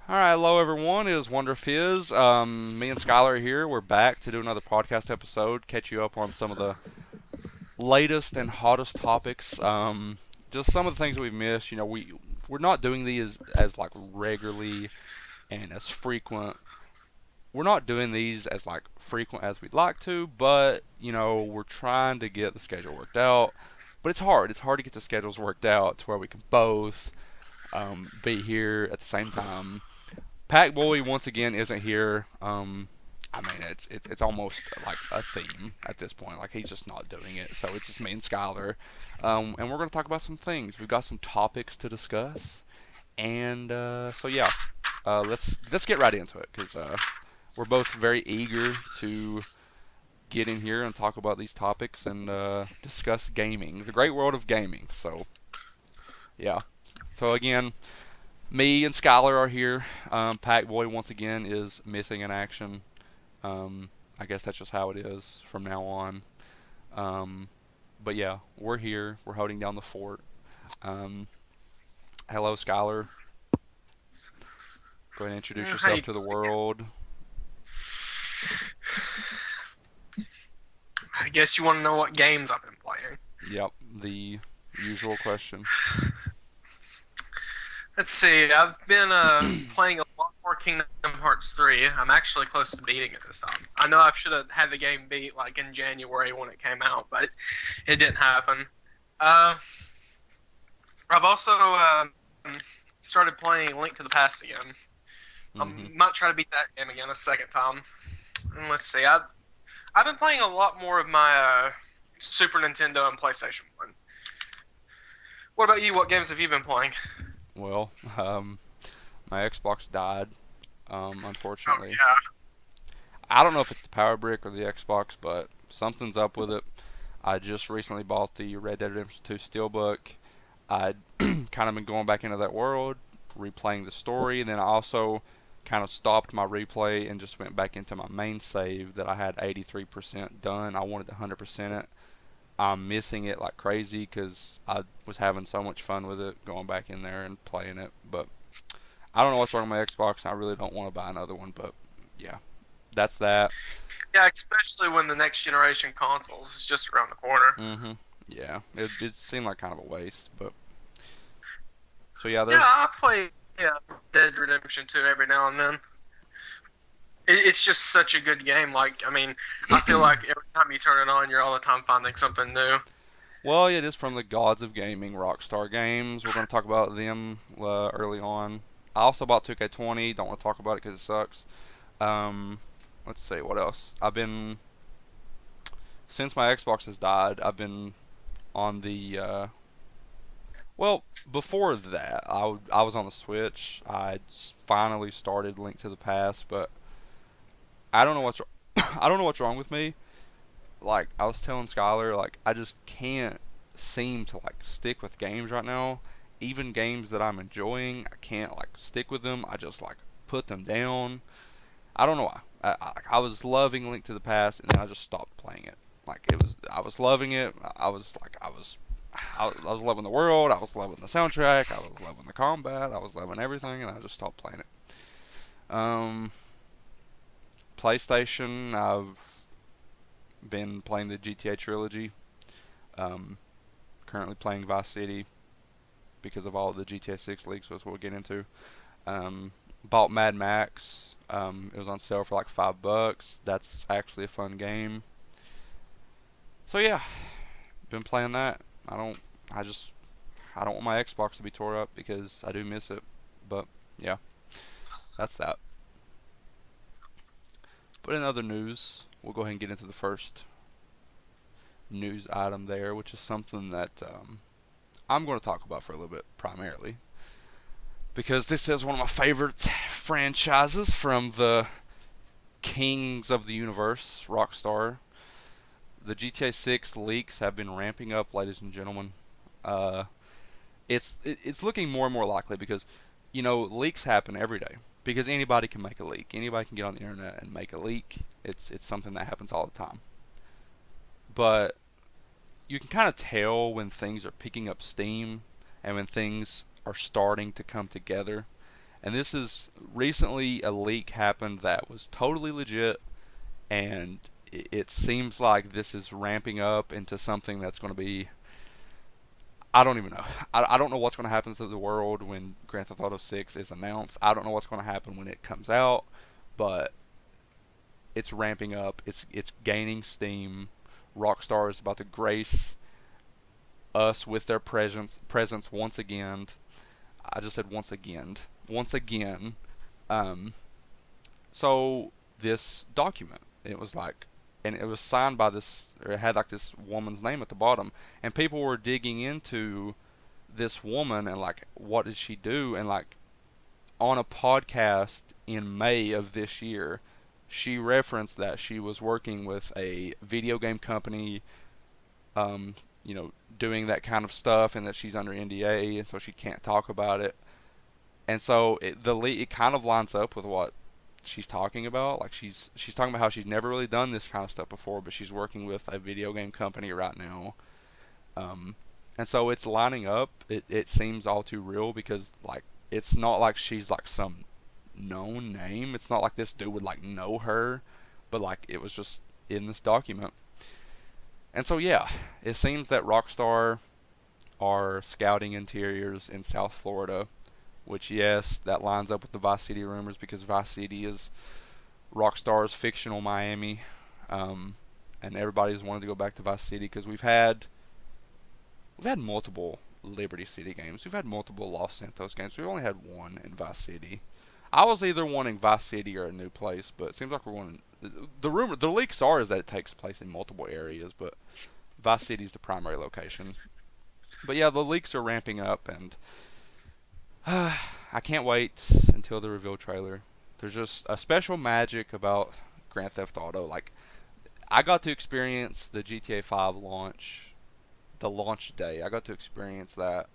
All right, hello everyone. It is Wonder Fizz. Me and Skylar are here. We're back to do another podcast episode, catch you up on some of the latest and hottest topics. Just some of the things that we've missed. We're not doing these as like regularly and as frequent. We're not doing these as like frequent as we'd like to, but we're trying to get the schedule worked out. But it's hard. It's hard to get the schedules worked out to where we can both be here at the same time. Pack Boy once again isn't here. I mean, it's almost like a theme at this point. Like he's just not doing it, so it's just me and Skylar, and we're gonna talk about some things. We've got some topics to discuss, and so yeah, let's get right into it because we're both very eager to get in here and talk about these topics and discuss gaming, the great world of gaming. So yeah. So again, me and Skylar are here. Pack Boy once again is missing in action. I guess that's just how it is from now on. Um, but yeah, we're here. We're holding down the fort. Um, Hello, Skylar. Go ahead and introduce How yourself you to the doing? world. I guess you want to know what games I've been playing. Yep, the usual question. Let's see. I've been playing a lot more Kingdom Hearts 3. I'm actually close to beating it this time. I know I should have had the game beat like in January when it came out, but it didn't happen. Uh, I've also started playing Link to the Past again. I Hmm. might try to beat that game again a second time. And let's see. I've been playing a lot more of my Super Nintendo and PlayStation 1. What about you? What games have you been playing? Well, my Xbox died, Oh unfortunately. yeah. I don't know if it's the power brick or the Xbox, but something's up with it. I just recently bought the Red Dead Redemption 2 Steelbook. I'd kind of been going back into that world, replaying the story, and then I also kind of stopped my replay and just went back into my main save that I had 83% done. I wanted to 100% it. I'm missing it like crazy because I was having so much fun with it, going back in there and playing it. But I don't know what's wrong with my Xbox. I really don't want to buy another one, but yeah, that's that. Yeah, especially when the next generation consoles is just around the corner. Hmm. Yeah, it seemed like kind of a waste, but so yeah, Yeah, there's. I play Dead Redemption 2 every now and then. It's just such a good game. Like, I mean, I feel like every time you turn it on, you're all the time finding something new. Well, it is from the gods of gaming, Rockstar Games. We're going to talk about them early on. I also bought 2K20. Don't want to talk about it because it sucks. Um, let's see what else. I've been since my Xbox has died. I've been on the well before that. I was on the Switch. I finally started Link to the Past, but I don't know what's I don't know what's wrong with me. Like I was telling Skylar, like I just can't seem to like stick with games right now. Even games that I'm enjoying, I can't like stick with them. I just like put them down. I don't know why. I was loving Link to the Past, and then I just stopped playing it. Like it was, I was loving it. I was loving the world. I was loving the soundtrack. I was loving the combat. I was loving everything, and I just stopped playing it. Um, PlayStation. I've been playing the GTA trilogy. Um, Currently playing Vice City because of all of the GTA 6 leaks, which we'll get into. Um, Bought Mad Max. It was on sale for like $5. That's actually a fun game. So yeah, been playing that. I don't. I just. I don't want my Xbox to be tore up because I do miss it. But yeah, that's that. But in other news, we'll go ahead and get into the first news item there, which is something that I'm going to talk about for a little bit primarily because this is one of my favorite franchises from the kings of the universe, Rockstar. The GTA 6 leaks have been ramping up, ladies and gentlemen. Uh, it's looking more and more likely because leaks happen every day because anybody can make a leak. Anybody can get on the internet and make a leak. It's something that happens all the time. But you can kind of tell when things are picking up steam and when things are starting to come together. And this is recently a leak happened that was totally legit, and it seems like this is ramping up into something that's going to be. I don't even know. I don't know what's going to happen to the world when Grand Theft Auto 6 is announced. I don't know what's going to happen when it comes out, but it's ramping up. It's gaining steam. Rockstar is about to grace us with their presence once again. I just said once again. Once again. Um, so this document, it was like, and it was signed by this, or it had like this woman's name at the bottom, and people were digging into this woman and like, what did she do? And like, on a podcast in May of this year, she referenced that she was working with a video game company, um, doing that kind of stuff, and that she's under NDA, and so she can't talk about it. And so it kind of lines up with what she's talking about. Like she's talking about how she's never really done this kind of stuff before, but she's working with a video game company right now. Um, and so it's lining up. It seems all too real because like it's not like she's like some known name. It's not like this dude would like know her, but like it was just in this document. And so yeah, it seems that Rockstar are scouting interiors in South Florida, which yes, that lines up with the Vice City rumors because Vice City is Rockstar's fictional Miami, um, and everybody's wanted to go back to Vice City because we've had multiple Liberty City games, we've had multiple Los Santos games, we've only had one in Vice City. I was either wanting Vice City or a new place, but it seems like we're wanting. The leaks are is that it takes place in multiple areas, but Vice City is the primary location. But yeah, the leaks are ramping up, and I can't wait until the reveal trailer. There's just a special magic about Grand Theft Auto. Like I got to experience the GTA 5 launch, the launch day. I got to experience that,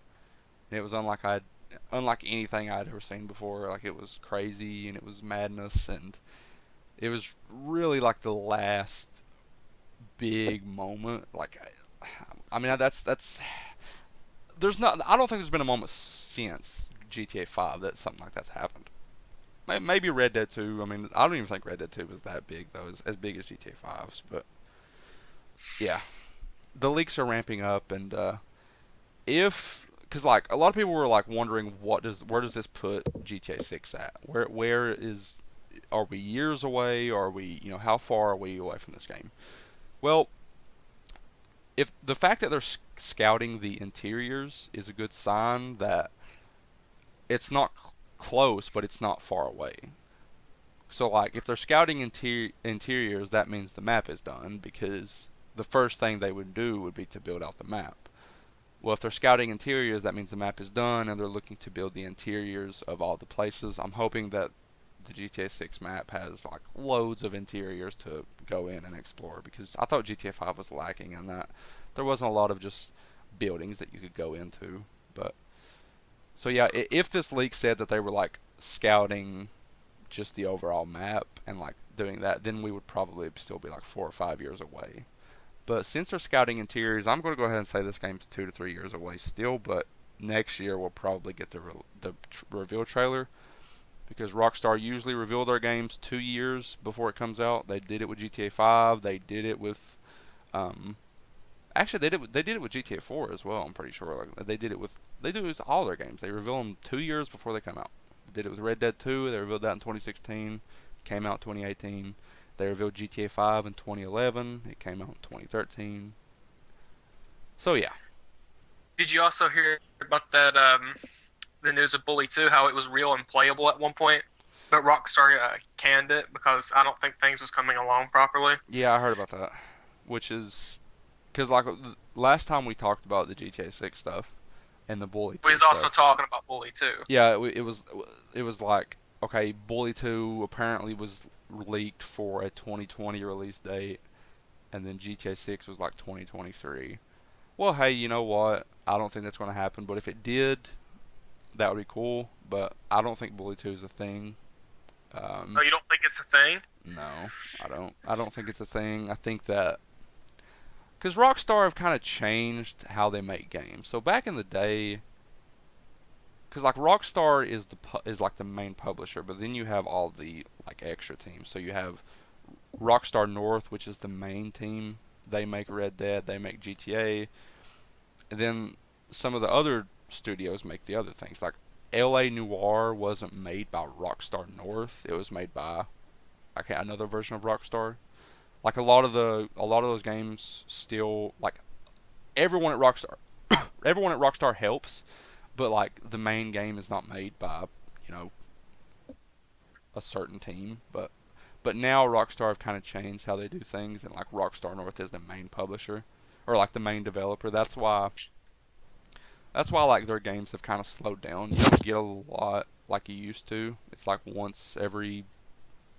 and it was unlike anything I'd ever seen before. Like it was crazy and it was madness, and it was really like the last big moment. Like I mean that's there's not. I don't think there's been a moment since GTA 5 that something like that's happened. Maybe Red Dead 2. I mean, I don't even think Red Dead 2 was that big though, as big as GTA 5's. But yeah, the leaks are ramping up, and if because like a lot of people were like wondering where does this put GTA 6 at? Where is are we years away? Are we how far are we away from this game? Well, if the fact that they're scouting the interiors is a good sign that it's not close, but it's not far away. So, like, if they're scouting interiors, that means the map is done because the first thing they would do would be to build out the map. Well, if they're scouting interiors, that means the map is done and they're looking to build the interiors of all the places. I'm hoping that the GTA 6 map has like loads of interiors to go in and explore because I thought GTA 5 was lacking in that. There wasn't a lot of just buildings that you could go into. But so yeah, if this leak said that they were like scouting just the overall map and like doing that, then we would probably still be like 4 or 5 years away. But since they're scouting interiors, I'm going to go ahead and say this game's 2 to 3 years away still. But next year we'll probably get the reveal trailer because Rockstar usually reveal their games 2 years before it comes out. They did it with GTA 5. They did it with um, actually they did it with GTA 4 as well. I'm pretty sure like they do it with all their games. They reveal them 2 years before they come out. They did it with Red Dead 2. They revealed that in 2016. Came out 2018. They revealed GTA 5 in 2011. It came out in 2013. So yeah. Did you also hear about that the news of Bully 2, how it was real and playable at one point, but Rockstar canned it because I don't think things was coming along properly. Yeah, I heard about that. Which is because like last time we talked about the GTA 6 stuff and the Bully We 2 was also stuff. talking about Bully 2. Yeah, it was like okay, Bully 2 apparently was leaked for a 2020 release date, and then GTA 6 was like 2023. Well, hey, you know what? I don't think that's going to happen, but if it did, that would be cool. But I don't think Bully 2 is a thing. Oh, Um, you don't think it's a thing? no, I don't. I don't think it's a thing. I think that because Rockstar have kind of changed how they make games. So back in the day, because like Rockstar is like the main publisher, but then you have all the like extra teams. So you have Rockstar North, which is the main team. They make Red Dead, they make GTA, and then some of the other studios make the other things. Like L.A. Noire wasn't made by Rockstar North; it was made by another version of Rockstar. Like a lot of those games still like everyone at Rockstar, everyone at Rockstar helps, but like the main game is not made by you know a certain team. But now Rockstar have kind of changed how they do things, and like Rockstar North is the main publisher or like the main developer. That's why like their games have kind of slowed down. You don't get a lot like you used to. It's like once every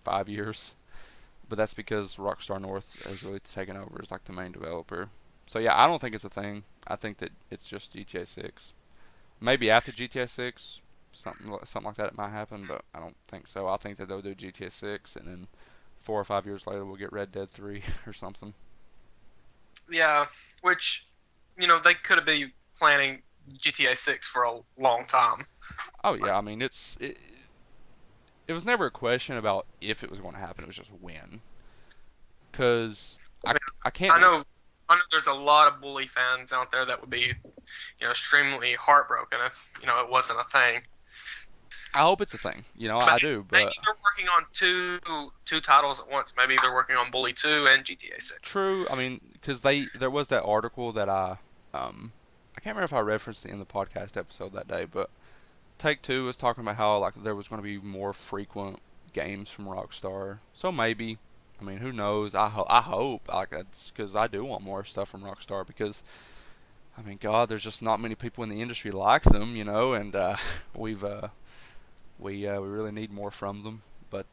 5 years. But that's because Rockstar North has really taken over as like the main developer. So yeah, I don't think it's a thing. I think that it's just GTA 6. Maybe after GTA 6, something like that it might happen, but I don't think so. I think that they'll do GTA 6, and then 4 or 5 years later we'll get Red Dead 3 or something. Yeah, which they could have been planning GTA 6 for a long time. Oh yeah, I mean it was never a question about if it was going to happen. It was just when. Cause I mean, I can't. I know there's a lot of Bully fans out there that would be, extremely heartbroken if, it wasn't a thing. I hope it's a thing. But I do. maybe But they're working on two titles at once. Maybe they're working on Bully 2 and GTA 6. true. I mean, because there was that article that I can't remember if I referenced it in the podcast episode that day, but Take Two was talking about how like there was going to be more frequent games from Rockstar. So maybe, I mean, who knows? I hope like that's because I do want more stuff from Rockstar because I mean, God, there's just not many people in the industry like them, and we've we really need more from them. But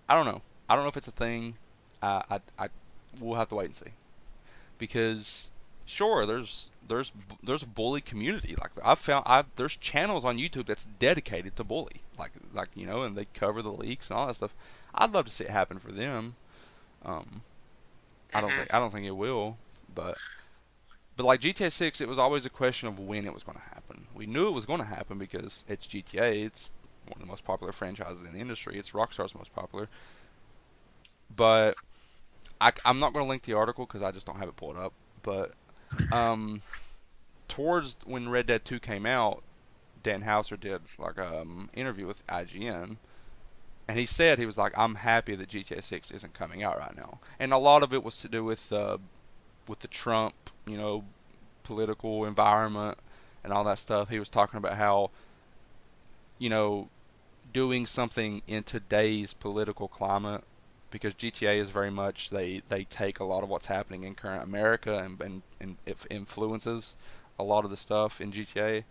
I don't know. I don't know if it's a thing. I we'll have to wait and see because sure, there's a bully community. Like I've there's channels on YouTube that's dedicated to bully. Like and they cover the leaks and all that stuff. I'd love to see it happen for them. Um, Hmm. I don't think it will, but like GTA 6, it was always a question of when it was going to happen. We knew it was going to happen because it's GTA. It's one of the most popular franchises in the industry. It's Rockstar's most popular. But I'm not going to link the article because I just don't have it pulled up. But um, towards when Red Dead 2 came out, Dan Houser did like interview with IGN, and he said he was like, "I'm happy that GTA 6 isn't coming out right now," and a lot of it was to do with the Trump, political environment and all that stuff. He was talking about how, you know, doing something in today's political climate because GTA is very much they take a lot of what's happening in current America and it influences a lot of the stuff in GTA.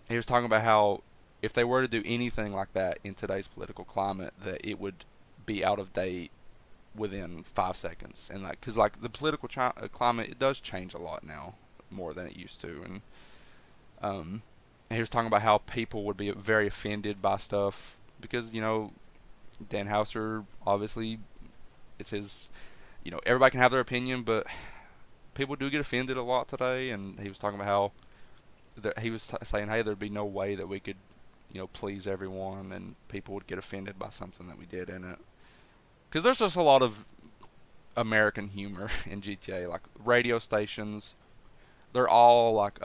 He was talking about how if they were to do anything like that in today's political climate, that it would be out of date within 5 seconds, and like because like the political climate it does change a lot now more than it used to, and um, he was talking about how people would be very offended by stuff because Dan Houser obviously it's his everybody can have their opinion, but people do get offended a lot today, and he was talking about how he was saying hey there'd be no way that we could please everyone and people would get offended by something that we did in it because there's just a lot of American humor in GTA. Like radio stations, they're all like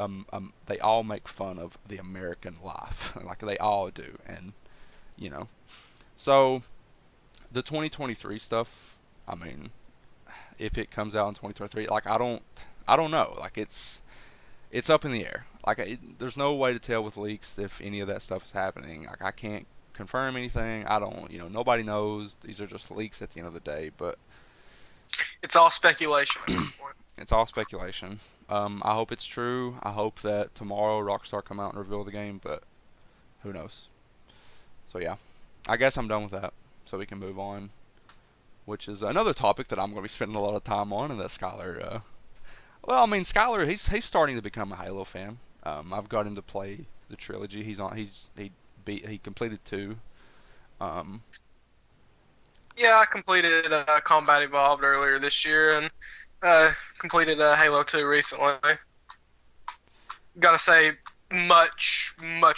they all make fun of the American life, like they all do, and you know. So the 2023 stuff, I mean, if it comes out in 2023, like I don't know, like it's up in the air. Like there's no way to tell with leaks if any of that stuff is happening. Like I can't confirm anything. I don't, nobody knows. These are just leaks at the end of the day, but It's all speculation at this point. it's all speculation. I hope it's true. I hope that tomorrow Rockstar come out and reveal the game, but who knows? So yeah, I guess I'm done with that. So we can move on, which is another topic that I'm going to be spending a lot of time on, and that Skylar. Well, I mean, Skylar, he's starting to become a Halo fan. I've got him to play the trilogy. He completed two. Um, Yeah, I completed Combat Evolved earlier this year and completed Halo 2 recently. Gotta say, much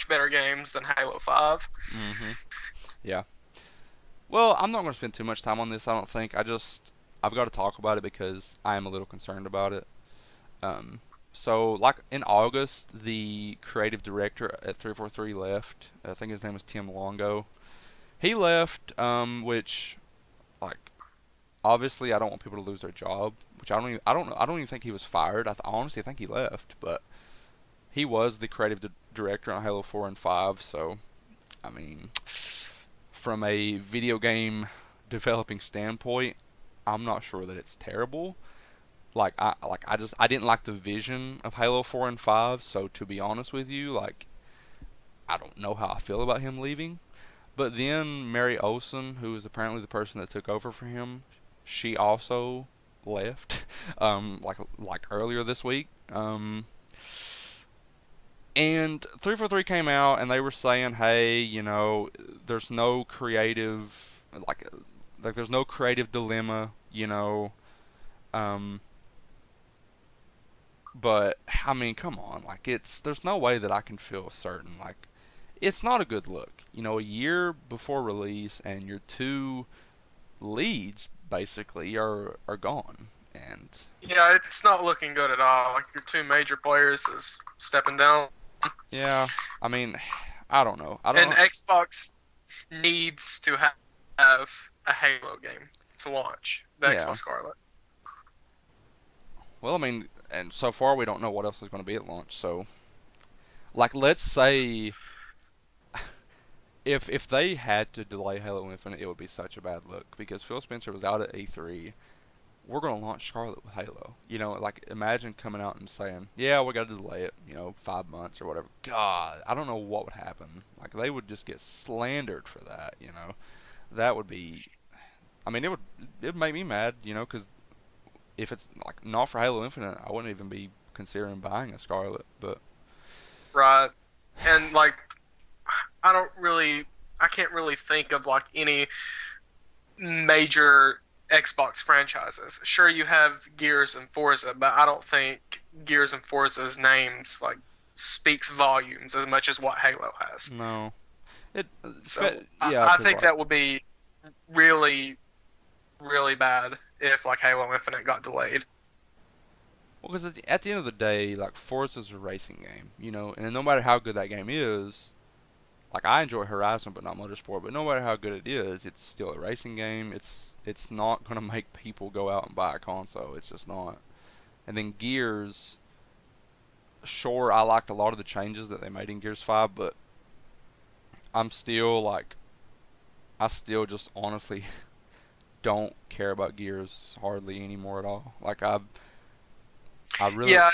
better games than Halo 5. Hmm. Yeah. Well, I'm not going to spend too much time on this. I don't think. I've got to talk about it because I am a little concerned about it. Um, so like in August, the creative director at 343 left. I think his name was Tim Longo. He left, which like obviously I don't want people to lose their job, which I don't even think he was fired. I honestly think he left, but he was the creative director on Halo 4 and 5, so I mean, from a video game developing standpoint, I'm not sure that it's terrible. I didn't like the vision of Halo 4 and 5, so to be honest with you, like I don't know how I feel about him leaving. But then Mary Olson, who is apparently the person that took over for him, she also left, like earlier this week. And 343 came out and they were saying, hey, there's no creative, like there's no creative dilemma, Um, but I mean, come on, like there's no way that I can feel certain. Like it's not a good look, a year before release and your two leads basically are gone. And Yeah, it's not looking good at all. Like your two major players is stepping down, yeah, I mean, I don't know. I don't and know. Xbox needs to have a Halo game to launch the Yeah. Xbox Scarlet. Well, I mean, and so far we don't know what else is going to be at launch. So, like, let's say if they had to delay Halo Infinite, it would be such a bad look because Phil Spencer was out at E3. We're going to launch Scarlet with Halo. Like imagine coming out and saying, "Yeah, we got to delay it, 5 months or whatever." God, I don't know what would happen. Like they would just get slandered for that. That would be. I mean, it would make me mad, because if it's like not for Halo Infinite, I wouldn't even be considering buying a Scarlet. But Right. And like I don't really I can't really think of like any major Xbox franchises. Sure you have Gears and Forza, but I don't think Gears and Forza's names like speaks volumes as much as what Halo has. no, it. So Yeah, I because think like that would be really, really bad if like Halo Infinite got delayed. well, because at the end of the day, like Forza's a racing game, and no matter how good that game is, like I enjoy Horizon, but not Motorsport. But no matter how good it is, it's still a racing game. It's not gonna make people go out and buy a console. It's just not. And then Gears, sure, I liked a lot of the changes that they made in Gears 5, but I'm still like, I still just honestly don't care about Gears hardly anymore at all. Like I really, Yeah,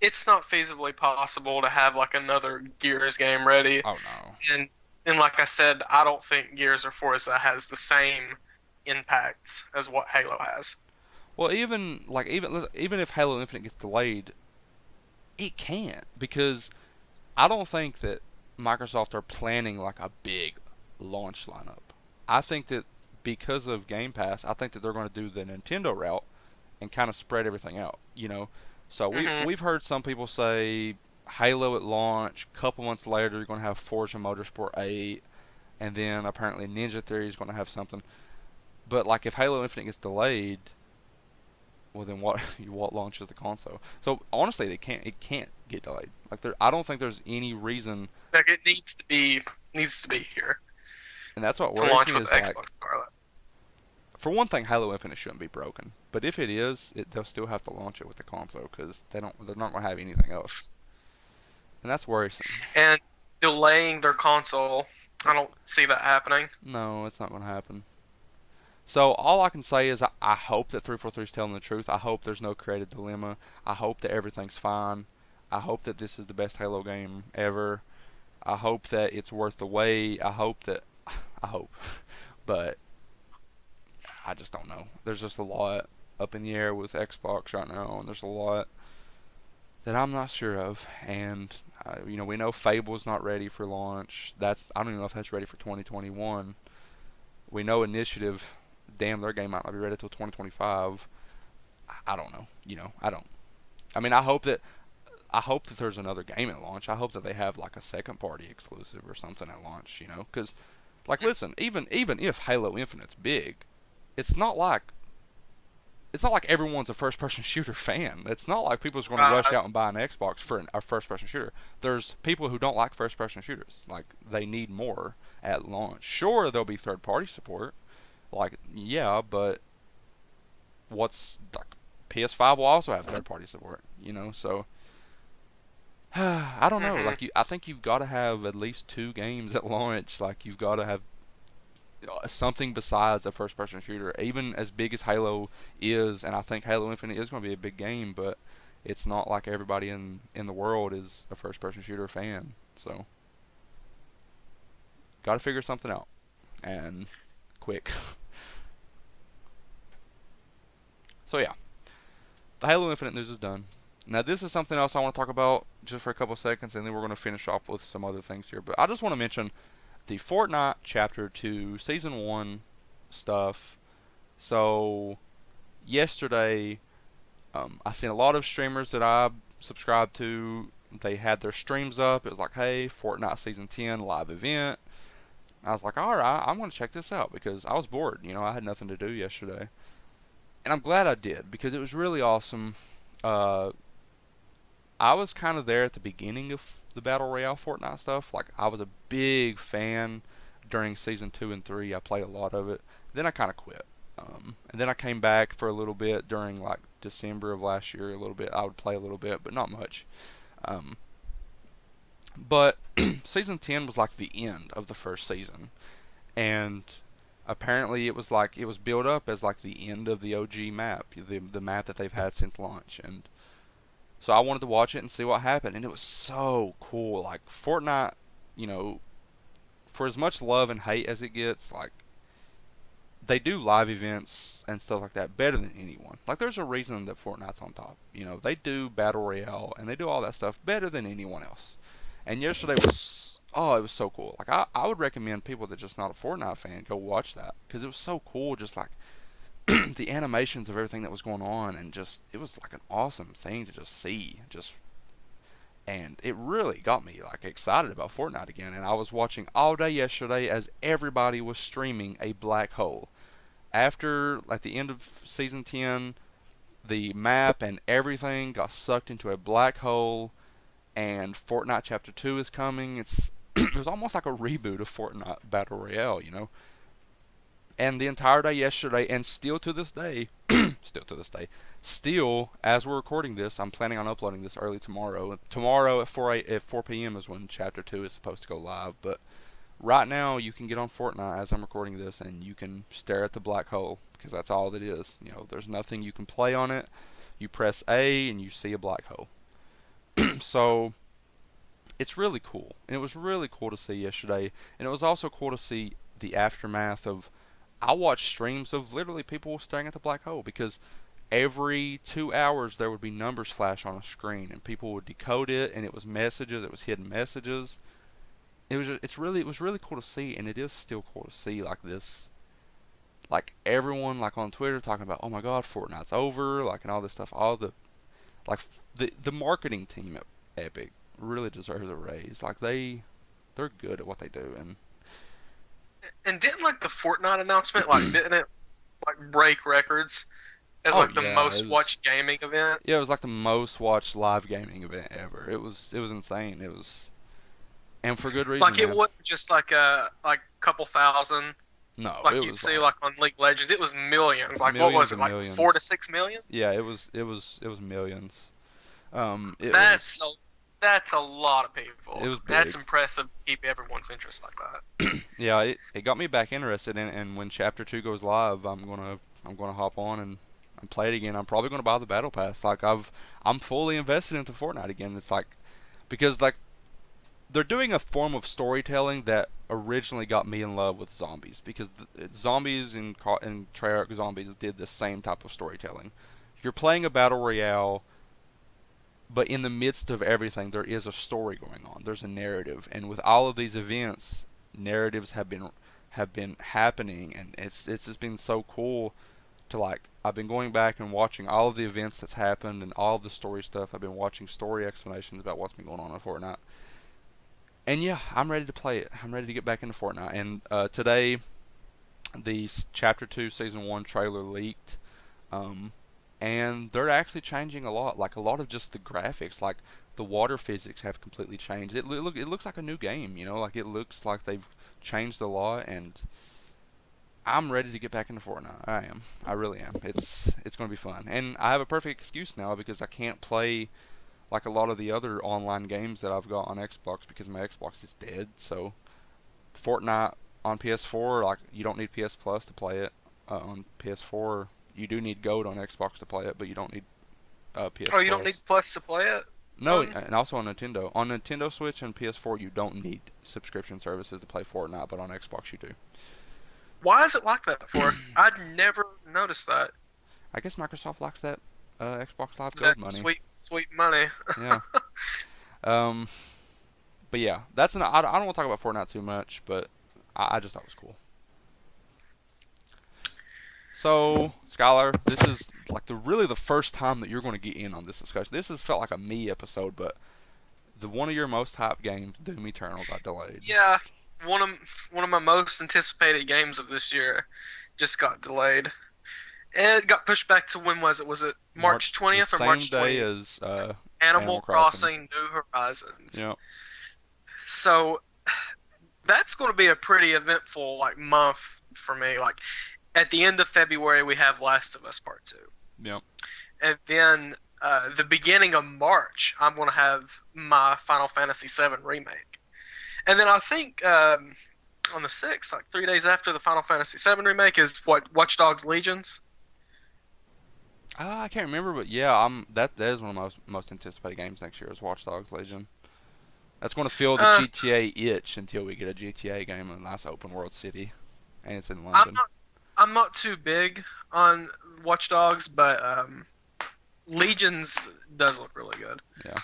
it's not feasibly possible to have like another Gears game ready. oh no. And and like I said, I don't think Gears or Forza has the same impact as what Halo has. Well, even if Halo Infinite gets delayed, it can't because I don't think that Microsoft are planning like a big launch lineup. I think that because of Game Pass, I think that they're going to do the Nintendo route and kind of spread everything out. So Hmm. we've heard some people say Halo at launch, couple months later you're going to have Forza Motorsport 8, and then apparently Ninja Theory is going to have something. But like if Halo Infinite gets delayed, well then what what launches the console? So honestly, it can't get delayed. Like I don't think there's any reason, Like it needs to be here and that's what to worries launch me with the is like Xbox Scarlet. for one thing, Halo Infinite shouldn't be broken. But if it is, they'll still have to launch it with the console because they're not going to have anything else, and that's worrisome. And delaying their console, I don't see that happening. No, it's not going to happen. So all I can say is I hope that 343 is telling the truth. I hope there's no creative dilemma. I hope that everything's fine. I hope that this is the best Halo game ever. I hope that it's worth the wait. I hope, but I just don't know. There's just a lot up in the air with Xbox right now, and there's a lot that I'm not sure of. And we know Fable's not ready for launch. I don't even know if that's ready for 2021. We know Initiative, damn, their game might not be ready till 2025. I don't know. I don't. I mean, I hope that I hope that there's another game at launch. I hope that they have like a second party exclusive or something at launch, because like listen, even if Halo Infinite's big, it's not like everyone's a first person shooter fan. It's not like people's going to rush out and buy an Xbox for a first person shooter. There's people who don't like first person shooters. Like they need more at launch. Sure, there'll be third party support. Like yeah, but what's like PS5 will also have third party support, so I don't know. Mm-hmm. Like I think you've got to have at least two games at launch. Like you've got to have something besides a first person shooter. Even as big as Halo is, and I think Halo Infinite is going to be a big game, but it's not like everybody in the world is a first person shooter fan. So got to figure something out, and quick. So yeah, the Halo Infinite news is done. Now this is something else I want to talk about just for a couple seconds, and then we're going to finish off with some other things here. But I just want to mention the Fortnite Chapter 2 Season 1 stuff. So yesterday, I seen a lot of streamers that I subscribe to. They had their streams up. It was like, hey, Fortnite Season 10 live event. I was like, all right, I'm going to check this out because I was bored. I had nothing to do yesterday. And I'm glad I did because it was really awesome. Uh, I was kind of there at the beginning of the Battle Royale Fortnite stuff. Like, I was a big fan during Season 2 and 3. I played a lot of it. Then I kind of quit. And then I came back for a little bit during, like, December of last year. A little bit. I would play a little bit, but not much. But Season 10 was, like, the end of the first season. And apparently it was, like, it was built up as, like, the end of the OG map. The map that they've had since launch. And so I wanted to watch it and see what happened, and it was so cool. Like Fortnite, for as much love and hate as it gets, like they do live events and stuff like that better than anyone. Like there's a reason that Fortnite's on top. They do battle royale and they do all that stuff better than anyone else. And yesterday was it was so cool. Like I would recommend people that just not a Fortnite fan go watch that because it was so cool. Just like the animations of everything that was going on, and just it was like an awesome thing to just see. And it really got me like excited about Fortnite again. And I was watching all day yesterday as everybody was streaming a black hole. After like the end of season 10, the map and everything got sucked into a black hole, and Fortnite Chapter 2 is coming. It was almost like a reboot of Fortnite Battle Royale. And the entire day yesterday, and still to this day, still as we're recording this, I'm planning on uploading this early tomorrow. Tomorrow at 4 p.m. is when Chapter 2 is supposed to go live. But right now, you can get on Fortnite as I'm recording this, and you can stare at the black hole because that's all it is. There's nothing you can play on it. You press A, and you see a black hole. So it's really cool, and it was really cool to see yesterday, and it was also cool to see the aftermath of. I watched streams of literally people staring at the black hole because every 2 hours there would be numbers flash on a screen and people would decode it, and it was messages, it was hidden messages. It was really cool to see, and it is still cool to see like this, like everyone like on Twitter talking about, oh my god, Fortnite's over, like, and all this stuff. All the like the marketing team at Epic really deserves a raise. Like they're good at what they do. And didn't like the Fortnite announcement, like didn't it like break records as Oh like the yeah, most watched gaming event? yeah, it was like the most watched live gaming event ever. It was insane. It was, and for good reason, Like it man. wasn't just like a couple thousand No, like it you'd was see like on League of Legends. It was millions. Like what millions was it? and Like millions. 4 to 6 million? Yeah, it was millions. It That's was that's a lot of people. it was That's big. impressive to keep everyone's interest like that. Yeah, it got me back interested in, and when Chapter 2 goes live, I'm gonna hop on and play it again. I'm probably gonna buy the battle pass. Like I'm fully invested into Fortnite again. It's like because like they're doing a form of storytelling that originally got me in love with zombies because zombies and Treyarch Zombies did the same type of storytelling. You're playing a battle royale, but in the midst of everything, there is a story going on. There's a narrative, and with all of these events, narratives have been happening, and it's just been so cool to like I've been going back and watching all of the events that's happened and all of the story stuff. I've been watching story explanations about what's been going on in Fortnite. And yeah, I'm ready to play it. I'm ready to get back into Fortnite. And today, the Chapter 2 Season 1 trailer leaked. Um, and they're actually changing a lot. Like a lot of just the graphics, like the water physics have completely changed. It looks like a new game, you know, like it looks like they've changed a lot, and I'm ready to get back into Fortnite. I am. I really am. It's going to be fun, and I have a perfect excuse now because I can't play like a lot of the other online games that I've got on Xbox because my Xbox is dead. So Fortnite on PS4, like you don't need PS Plus to play it. On PS4, you do need Gold on Xbox to play it, but you don't need PS Oh, you don't need Plus. Plus to play it? No, and also on Nintendo. On Nintendo Switch and PS4, you don't need subscription services to play Fortnite, but on Xbox you do. Why is it like that for? I'd never noticed that. I guess Microsoft likes that Xbox Live Gold That money. sweet, sweet money. Yeah. Um, but yeah, I don't want to talk about Fortnite too much, but I just thought it was cool. So, Skylar, this is like really the first time that you're going to get in on this discussion. This has felt like a me episode, but one of your most hyped games, Doom Eternal, got delayed. Yeah, one of my most anticipated games of this year just got delayed. And it got pushed back to when was it? Was it March 20th or March 20th? Same day as Animal Crossing New Horizons. Yeah. So that's going to be a pretty eventful like month for me. Like at the end of February, we have Last of Us Part 2. Yeah. And then the beginning of March, I'm going to have my Final Fantasy VII Remake. And then I think on the 6th, like 3 days after the Final Fantasy VII Remake, is what Watch Dogs Legions. I can't remember, but yeah, that is one of my most anticipated games next year is Watch Dogs Legion. That's going to fill the GTA itch until we get a GTA game in a nice open world city, and it's in London. I'm not too big on Watch Dogs, but Legions does look really good. Yeah.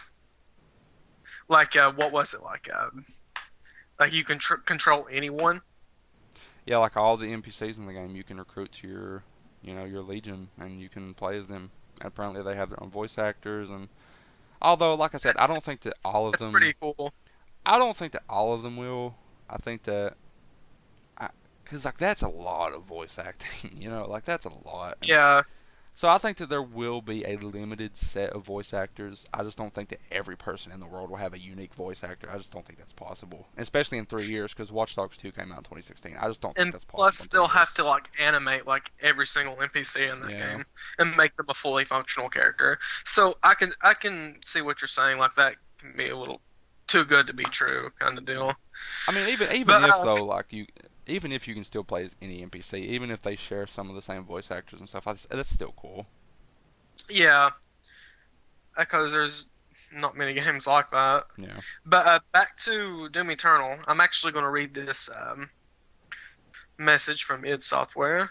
Like what was it like? Like you can control anyone. Yeah, like all the NPCs in the game, you can recruit to your Legion, and you can play as them. Apparently, they have their own voice actors, and although, like I said, I don't think that all of That's them. pretty cool. I don't think that all of them will. I think that, because like that's a lot of voice acting, like that's a lot. And Yeah. so I think that there will be a limited set of voice actors. I just don't think that every person in the world will have a unique voice actor. I just don't think that's possible, especially in 3 years, because Watch Dogs 2 came out in 2016. I just don't think that's possible. And plus, they'll have to like animate like every single NPC in the game and make them a fully functional character. So I can see what you're saying. Like that can be a little too good to be true kind of deal. I mean, even if though, like even if you can still play any NPC, even if they share some of the same voice actors and stuff, that's still cool. Yeah, because there's not many games like that. Yeah. But back to Doom Eternal, I'm actually going to read this message from id Software.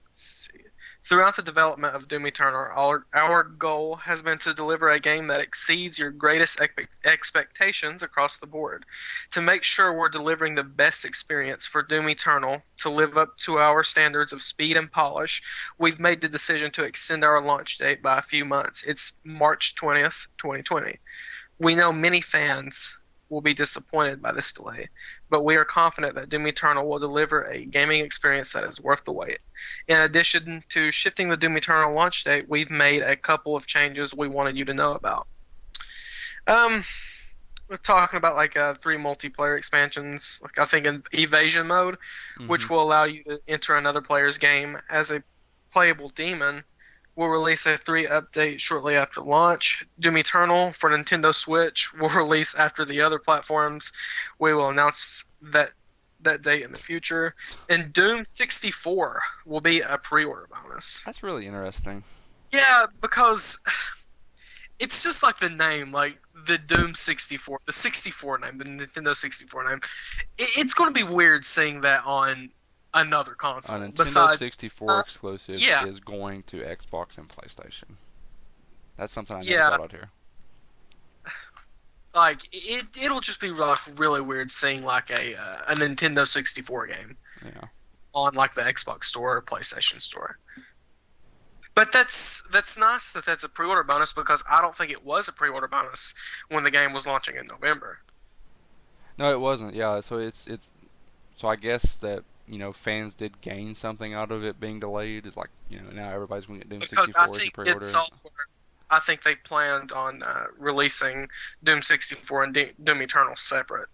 Let's see. Throughout the development of Doom Eternal, our goal has been to deliver a game that exceeds your greatest expectations across the board. To make sure we're delivering the best experience for Doom Eternal to live up to our standards of speed and polish, we've made the decision to extend our launch date by a few months. It's March 20th, 2020. We know many fans will be disappointed by this delay, but we are confident that Doom Eternal will deliver a gaming experience that is worth the wait. In addition to shifting the Doom Eternal launch date, we've made a couple of changes we wanted you to know about. We're talking about like 3 multiplayer expansions, like I think in Evasion mode, which will allow you to enter another player's game as a playable demon. We'll release a 3 update shortly after launch. Doom Eternal for Nintendo Switch will release after the other platforms. We will announce that date in the future. And Doom 64 will be a pre-order bonus. That's really interesting. Yeah, because it's just like the name, like the Doom 64, the 64 name, the Nintendo 64 name. It's going to be weird seeing that on another console. A Nintendo 64 exclusive is going to Xbox and PlayStation. That's something I never thought I'd hear. Like it'll just be like really weird seeing like a Nintendo 64 game. Yeah. on like the Xbox Store or PlayStation Store. But that's nice that that's a pre-order bonus, because I don't think it was a pre-order bonus when the game was launching in November. No, it wasn't. Yeah, so it's so I guess that fans did gain something out of it being delayed. Is like now everybody's going to get Doom Because I 64 if you think id pre-order it. Software, I think they planned on releasing Doom 64 and Doom Eternal separate.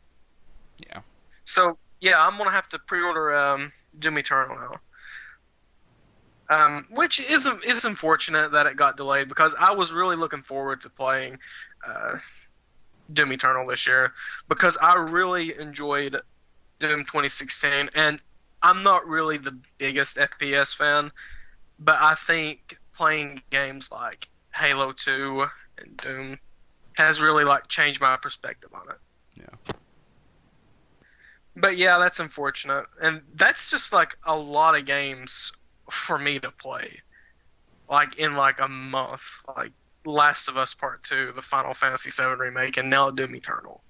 Yeah. So yeah, I'm gonna have to pre-order Doom Eternal now. Which is unfortunate that it got delayed, because I was really looking forward to playing Doom Eternal this year, because I really enjoyed Doom 2016, and I'm not really the biggest FPS fan, but I think playing games like Halo 2 and Doom has really like changed my perspective on it. Yeah. But yeah, that's unfortunate, and that's just like a lot of games for me to play, like in like a month, like Last of Us Part 2, the Final Fantasy VII remake, and now Doom Eternal.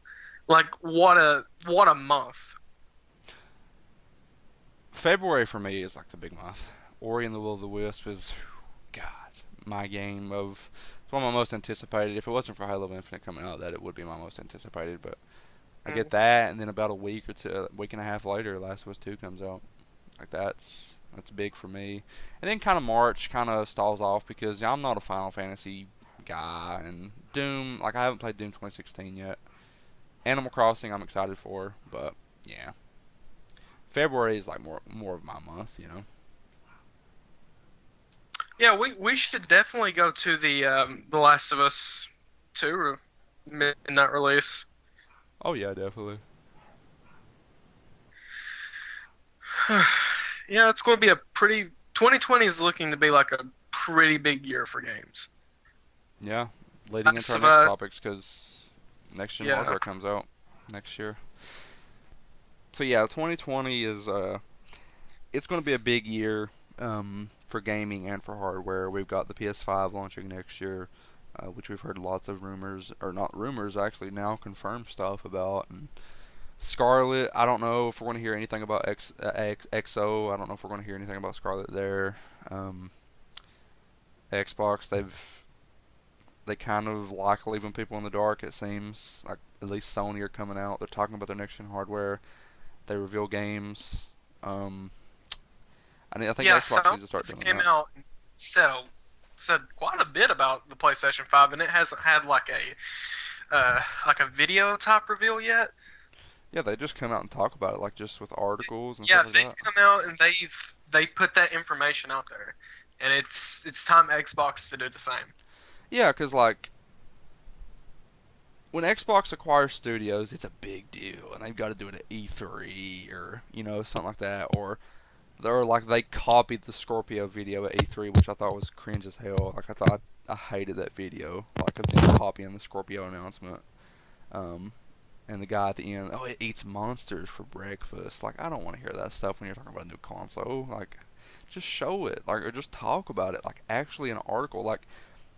Like what a month. February for me is like the big month. Ori and the Will of the Wisp is, God, my game of. It's one of my most anticipated. If it wasn't for Halo Infinite coming out, that it would be my most anticipated. But I get that, and then about a week or two, a week and a half later, Last of Us 2 comes out. Like that's big for me. And then kind of March kind of stalls off because I'm not a Final Fantasy guy, and Doom, like I haven't played Doom 2016 yet. Animal Crossing I'm excited for, but yeah. February is like more of my month. Yeah, we should definitely go to the Last of Us 2 midnight release. Oh yeah, definitely. Yeah, it's going to be a pretty. 2020 is looking to be like a pretty big year for games. Yeah, leading Last into our of next Us, topics because next gen yeah, hardware comes out next year. So yeah, 2020 is it's going to be a big year for gaming and for hardware. We've got the PS5 launching next year, which we've heard lots of rumors, or not rumors, actually now confirmed stuff about. And Scarlet, I don't know if we're going to hear anything about XO. I don't know if we're going to hear anything about Scarlet there. Um, Xbox, they kind of like leaving people in the dark. It seems like at least Sony are coming out. They're talking about their next gen hardware. They reveal games. Um, I think yeah. Xbox Sony needs to start just doing came that. out and said quite a bit about the PlayStation 5, and it hasn't had like a video type reveal yet. Yeah, they just come out and talk about it, like just with articles and Yeah, stuff like they've that. come out and they put that information out there, and it's time Xbox to do the same. Yeah, because like when Xbox acquires studios, it's a big deal, and they've got to do it at E3 or something like that, or they're like they copied the Scorpio video at E3, which I thought was cringe as hell. Like I hated that video, like of them copying the Scorpio announcement. Um, and the guy at the end, oh, it eats monsters for breakfast. Like I don't want to hear that stuff when you're talking about a new console. Like just show it, like or just talk about it, like actually an article. Like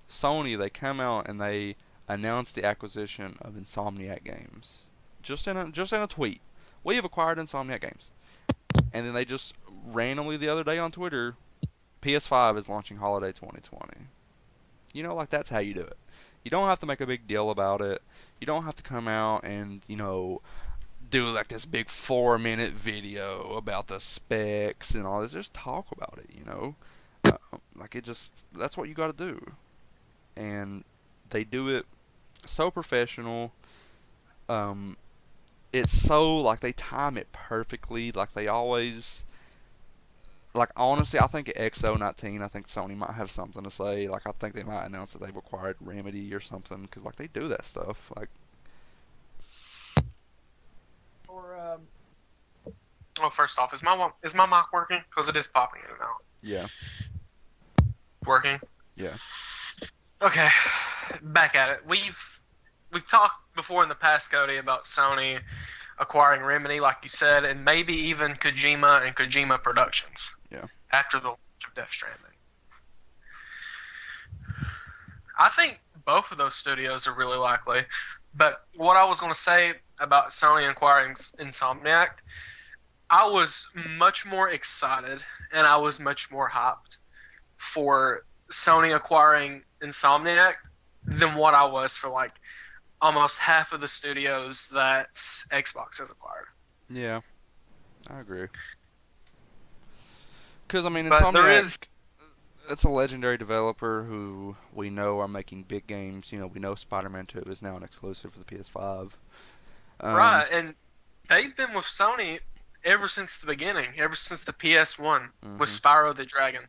Sony, they come out and they announce the acquisition of Insomniac Games, just in a tweet. We have acquired Insomniac Games, and then they just randomly the other day on Twitter, PS5 is launching holiday 2020. Like that's how you do it. You don't have to make a big deal about it. You don't have to come out and do like this big 4-minute video about the specs and all this. Just talk about it. Like that's what you got to do, and they do it so professional. Um, it's so like they time it perfectly. Like they always like honestly, I think at XO19, I think Sony might have something to say. Like I think they might announce that they've acquired Remedy or something because like they do that stuff. Like Or oh, first off, is my mic working? Because it is popping in and out. yeah, Working. yeah, Okay, back at it. We've talked before in the past, Cody, about Sony acquiring Remedy, like you said, and maybe even Kojima and Kojima Productions. yeah, After the launch of Death Stranding. I think both of those studios are really likely. But what I was going to say about Sony acquiring Insomniac, I was much more excited and I was much more hyped for Sony acquiring Insomniac than what I was for like almost half of the studios that Xbox has acquired. Yeah, I agree. Because I mean, But there Insomniac, is it's a legendary developer who we know are making big games. You know, we know Spider-Man 2 is now an exclusive for the PS5. Um, right, and they've been with Sony ever since the beginning, ever since the PS1 with hmm Spyro the Dragon.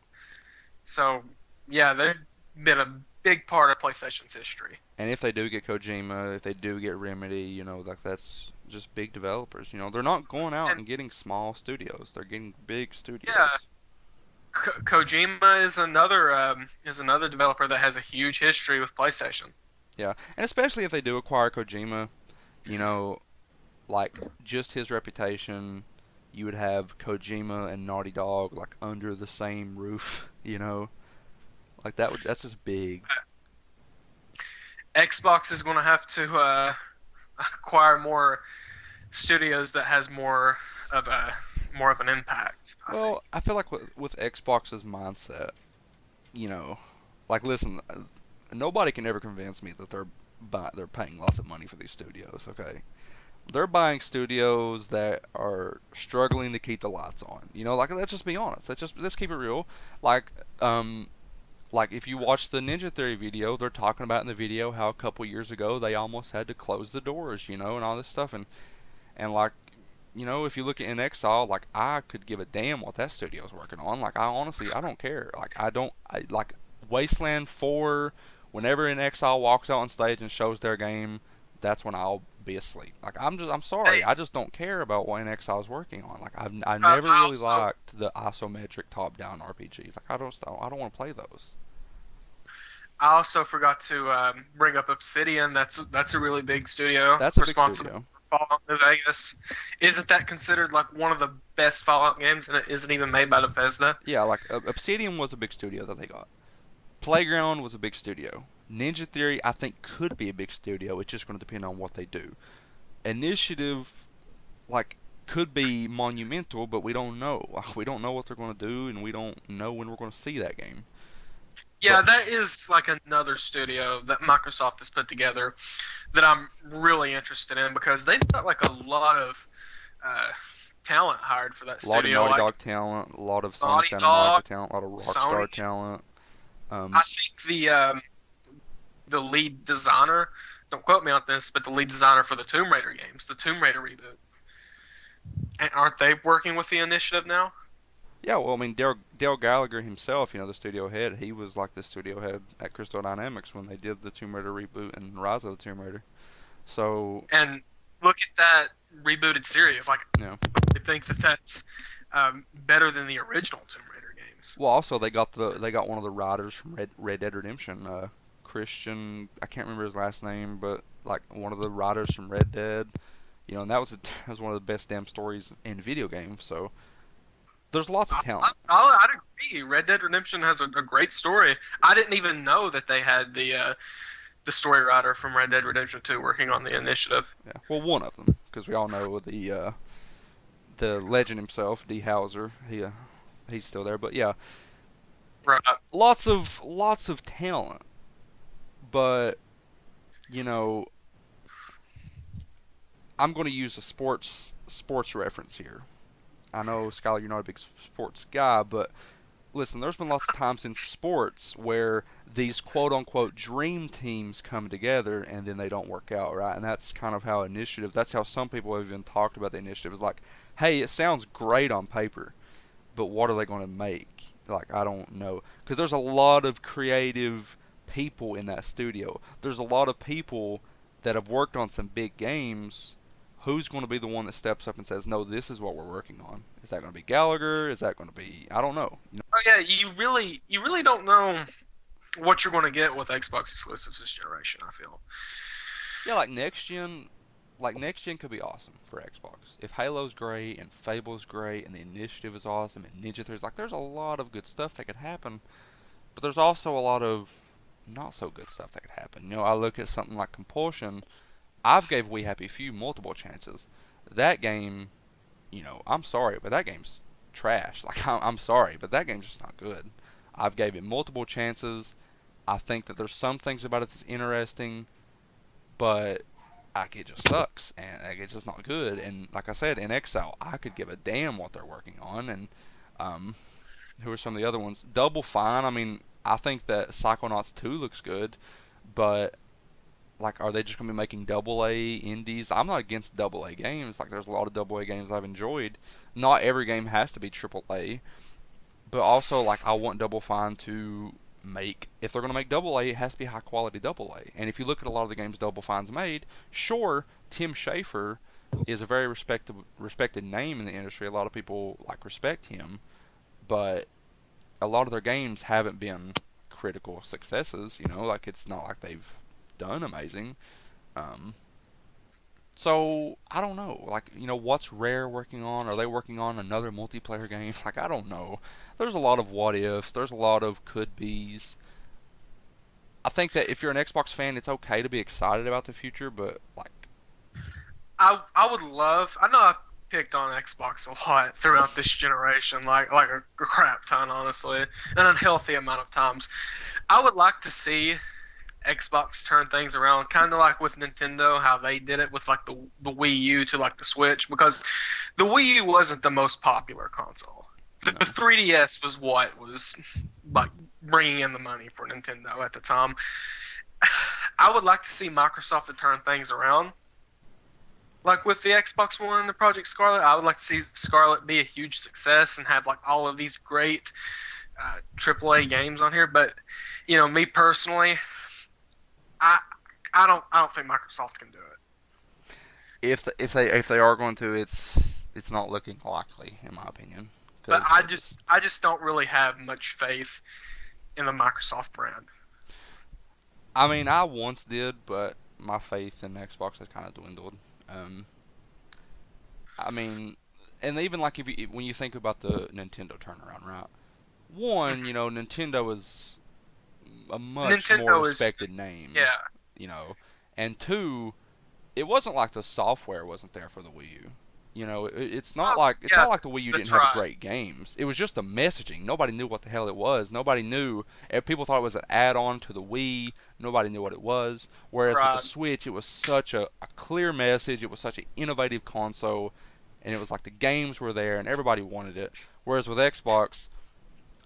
So yeah, they've been a big part of PlayStation's history. And if they do get Kojima, if they do get Remedy, you know, like that's just big developers. You know, they're not going out And and getting small studios; they're getting big yeah, studios. Kojima is another developer that has a huge history with PlayStation. Yeah, and especially if they do acquire Kojima, you know, like just his reputation, you would have Kojima and Naughty Dog like under the same roof. You know, like that's just big. Xbox is going to have to acquire more studios that has more of an impact. I think. Well, I feel like with Xbox's mindset, you know, like listen, nobody can ever convince me that they're paying lots of money for these studios. Okay, they're buying studios that are struggling to keep the lights on. You know, like let's just be honest. Let's keep it real. Like like if you watch the Ninja Theory video, they're talking about in the video how a couple years ago they almost had to close the doors, you know, and all this stuff. And like, you know, if you look at In Exile, like I could give a damn what that studio's working on. Like I honestly, I don't care. Like I like Wasteland 4. Whenever In Exile walks out on stage and shows their game, that's when I'll be asleep. Like I'm sorry, Hey, I just don't care about what In Exile's working on. Like I've never I really also liked the isometric top-down RPGs. Like I don't want to play those. I also forgot to bring up Obsidian. That's a really big studio That's a big responsible studio. for Fallout New Vegas. Isn't that considered like one of the best Fallout games, and it isn't even made by Bethesda? Yeah, like Obsidian was a big studio that they got. Playground was a big studio. Ninja Theory, I think, could be a big studio. It's just going to depend on what they do. Initiative, like, could be monumental, but we don't know. We don't know what they're going to do, and we don't know when we're going to see that game. Yeah, But that is like another studio that Microsoft has put together that I'm really interested in because they've got like a lot of uh, talent hired for that a lot of studio. Naughty Like Dog talent, a lot of Sony Naughty Santa Monica Dog, talent, a lot of Sony. Rockstar talent. I Um, think the lead designer, don't quote me on this, but the lead designer for the Tomb Raider games, the Tomb Raider reboot, aren't they working with the initiative now? yeah, well, I mean, Dale Gallagher himself, you know, the studio head, he was like the studio head at Crystal Dynamics when they did the Tomb Raider reboot and Rise of the Tomb Raider. So, And look at that rebooted series. Like, you know, I think that that's better than the original Tomb Raider games. well, also they got one of the writers from Red Dead Redemption, Christian. I can't remember his last name, but like one of the writers from Red Dead. You know, and that was one of the best damn stories in video games. So there's lots of talent. I'd agree. Red Dead Redemption has a great story. I didn't even know that they had the story writer from Red Dead Redemption 2 working on the initiative. Yeah, well, one of them because we all know the legend himself, D. Hauser. He's still there, but yeah, Right. lots of talent. But you know, I'm going to use a sports reference here. I know, Skylar, you're not a big sports guy, but listen, there's been lots of times in sports where these quote unquote dream teams come together and then they don't work out, right? And that's kind of how that's how some people have even talked about the initiative. It's like, hey, it sounds great on paper, but what are they going to make? Like, I don't know. Because there's a lot of creative people in that studio. There's a lot of people that have worked on some big games. Who's going to be the one that steps up and says, no, this is what we're working on? Is that going to be Gallagher? Is that going to be, I don't know. Oh yeah, you really don't know what you're going to get with Xbox exclusives this generation. I feel. Yeah, like next gen could be awesome for Xbox. If Halo's great and Fable's great and the Initiative is awesome and Ninja Theory's like, there's a lot of good stuff that could happen, but there's also a lot of not so good stuff that could happen. You know, I look at something like Compulsion. I've gave We Happy Few multiple chances. That game I'm sorry, but that game's trash. Like, I'm sorry, but that game's just not good. I've gave it multiple chances. I think that there's some things about it that's interesting, but like, it just sucks, and like, it's just not good. And like I said, in Excel, I could give a damn what they're working on. And um, who are some of the other ones? Double Fine. I mean, I think that Psychonauts 2 looks good, but like, are they just going to be making double A indies? I'm not against double A games. Like, there's a lot of double A games I've enjoyed. Not every game has to be triple A, but also, like, I want Double Fine to make, if they're going to make double A, it has to be high quality double A. And if you look at a lot of the games Double Fine's made, sure, Tim Schafer is a very respected name in the industry. A lot of people like respect him, but a lot of their games haven't been critical successes. Like, it's not like they've done amazing. Um, so I don't know. Like, what's Rare working on? Are they working on another multiplayer game? Like, I don't know. There's a lot of what ifs. There's a lot of could be's. I think that if you're an Xbox fan, it's okay to be excited about the future, but like, I would love. I know I've picked on Xbox a lot throughout this generation, like a crap ton, honestly, an unhealthy amount of times. I would like to see Xbox turn things around, kind of like with Nintendo, how they did it with like the Wii U to like the Switch, because the Wii U wasn't the most popular console. The 3DS was what was like bringing in the money for Nintendo at the time. I would like to see Microsoft to turn things around. Like with the Xbox One, the Project Scarlet, I would like to see Scarlet be a huge success and have like all of these great AAA games on here. But me personally, I don't think Microsoft can do it. If they are going to, it's not looking likely, in my opinion. But I just don't really have much faith in the Microsoft brand. I mean, I once did, but my faith in Xbox has kind of dwindled. Um, I mean, and even like when you think about the Nintendo turnaround, right? One, Nintendo is a much more Nintendo is, respected name, yeah, and two, it wasn't like the software wasn't there for the Wii U. It's not like yeah, the Wii U that's didn't have right. great games. It was just the messaging. Nobody knew what the hell it was. Nobody knew. People thought it was an add-on to the Wii. Nobody knew what it was. Whereas with the Right. Switch, it was such a clear message. It was such an innovative console, and it was like the games were there and everybody wanted it. Whereas with Xbox,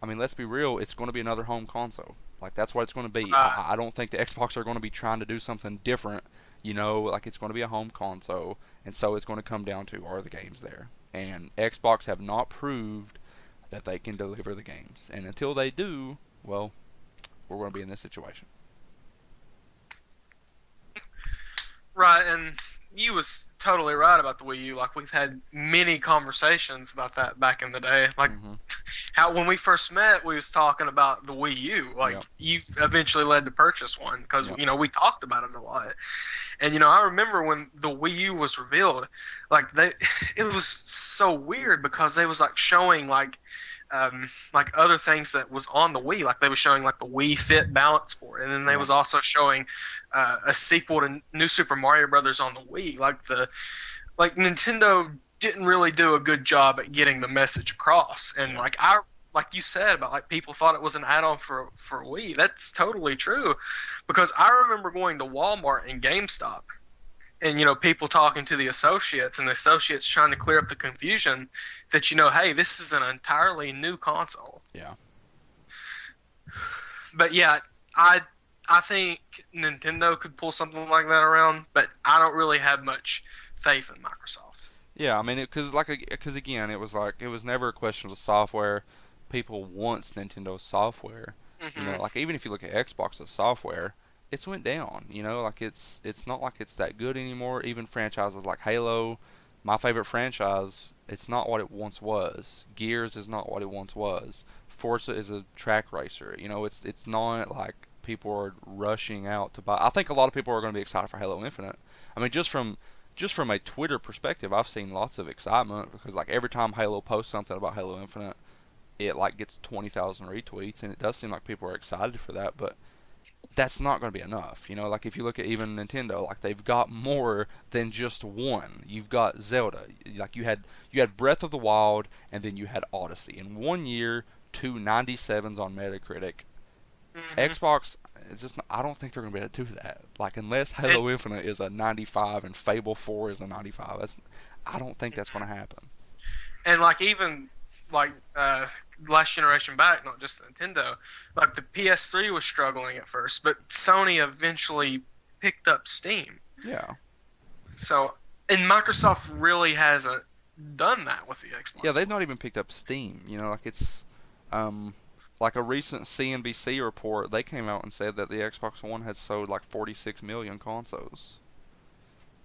I mean, let's be real, it's going to be another home console. Like, that's what it's going to be. Right. I don't think the Xbox are going to be trying to do something different. Like, it's going to be a home console, and so it's going to come down to, are the games there? And Xbox have not proved that they can deliver the games. And until they do, well, we're going to be in this situation. Right, and you was totally right about the Wii U. Like we've had many conversations about that back in the day. Like Hmm. how when we first met, we was talking about the Wii U. Like Yep. you eventually led to purchase one because Yep. we talked about it a lot. And I remember when the Wii U was revealed, like it was so weird because they was like showing like other things that was on the Wii. Like they was showing like the Wii Fit balance board, and then they Right. was also showing a sequel to New Super Mario Brothers on the Wii. Like Nintendo didn't really do a good job at getting the message across. And Yeah. like you said about like people thought it was an add-on for Wii. That's totally true, because I remember going to Walmart and GameStop, and people talking to the associates, and the associates trying to clear up the confusion that hey, this is an entirely new console. Yeah. But yeah, I think Nintendo could pull something like that around, but I don't really have much faith in Microsoft. Yeah, I mean, because again, it was like, it was never a question of the software. People wants Nintendo software. Hmm. Like, even if you look at Xbox's software, it's went down. Like, it's not like it's that good anymore. Even franchises like Halo, my favorite franchise, it's not what it once was. Gears is not what it once was. Forza is a track racer. It's not like people are rushing out to buy. I think a lot of people are going to be excited for Halo Infinite. I mean, just from a Twitter perspective, I've seen lots of excitement because like every time Halo posts something about Halo Infinite, it like gets 20,000 retweets, and it does seem like people are excited for that. But that's not going to be enough. You know, like if you look at even Nintendo, like they've got more than just one. You've got Zelda. Like you had Breath of the Wild, and then you had Odyssey. In one year, two 97s on Metacritic. Hmm. Xbox, it's just I don't think they're going to be able to do that. Like unless And Halo Infinite is a 95 and Fable 4 is a 95. I don't think that's going to happen. and like even like last generation back, not just Nintendo, like the PS3 was struggling at first, but Sony eventually picked up steam. Yeah. So, and Microsoft really hasn't done that with the Yeah, Xbox they've One. not even picked up Steam. You know, like it's um like a recent CNBC report, they came out and said that the Xbox One had sold like 46 million consoles.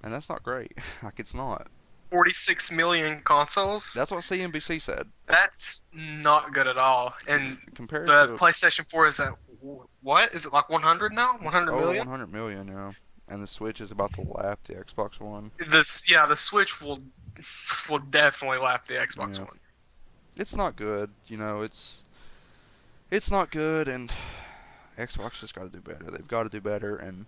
And that's not great. Like it's not. 46 million consoles. That's what CNBC said. That's not good at all. And Compared the to PlayStation 4 is at what? Is it like 100 now? it's 100 over million? 100 million now. And the Switch is about to lap the Xbox One. This yeah, the Switch will definitely lap the Xbox Yeah. One. It's not good, you know, it's not good and Xbox just got to do better. They've got to do better and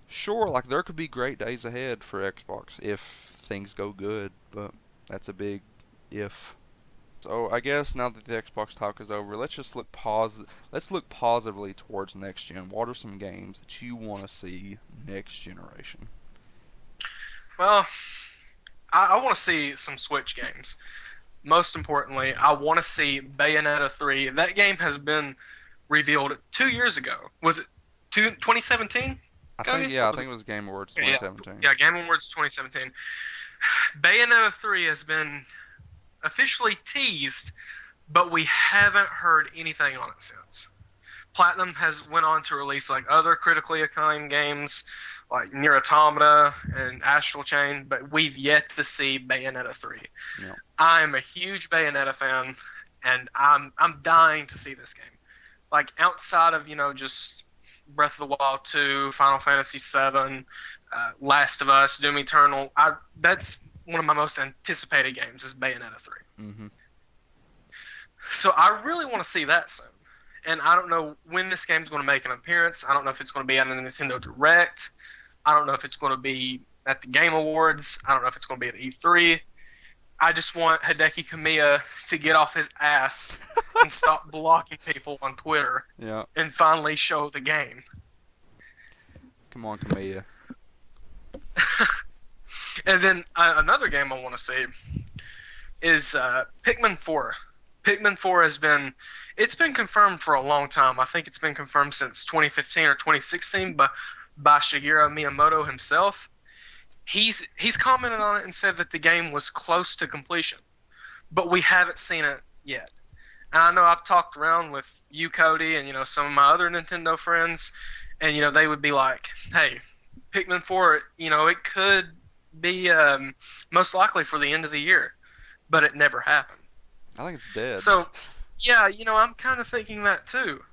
sure, like there could be great days ahead for Xbox if things go good, but that's a big if. So I guess now that the Xbox talk is over, let's just let's look positively towards next gen. What are some games that you want to see next generation? Well, I want to see some Switch games. Most importantly, I want to see Bayonetta 3. That game has been revealed 2 years ago. Was it 2017, I think Cody? yeah, Or I was think it? it was Game Awards Yeah, 2017. yeah, Game Awards 2017. Bayonetta 3 has been officially teased, but we haven't heard anything on it since. Platinum has went on to release like other critically acclaimed games like Nier Automata and Astral Chain, but we've yet to see Bayonetta 3. Yeah. I'm a huge Bayonetta fan, and I'm dying to see this game. Like outside of just Breath of the Wild 2, Final Fantasy 7, Last of Us, Doom Eternal, that's one of my most anticipated games is Bayonetta 3. Mhm. So I really want to see that soon. And I don't know when this game's going to make an appearance. I don't know if it's going to be at a Nintendo Direct. I don't know if it's going to be at the Game Awards. I don't know if it's going to be at E3. I just want Hideki Kamiya to get off his ass and stop blocking people on Twitter Yeah. and finally show the game. Come on, Kamiya. And then another game I want to see is Pikmin 4. Pikmin 4 it's been confirmed for a long time. I think it's been confirmed since 2015 or 2016 by Shigeru Miyamoto himself. He's commented on it and said that the game was close to completion, but we haven't seen it yet. And I know I've talked around with you, Cody, and some of my other Nintendo friends, and they would be like, "Hey, Pikmin 4, it could be most likely for the end of the year," but it never happened. I think it's dead. So, yeah, I'm kind of thinking that too.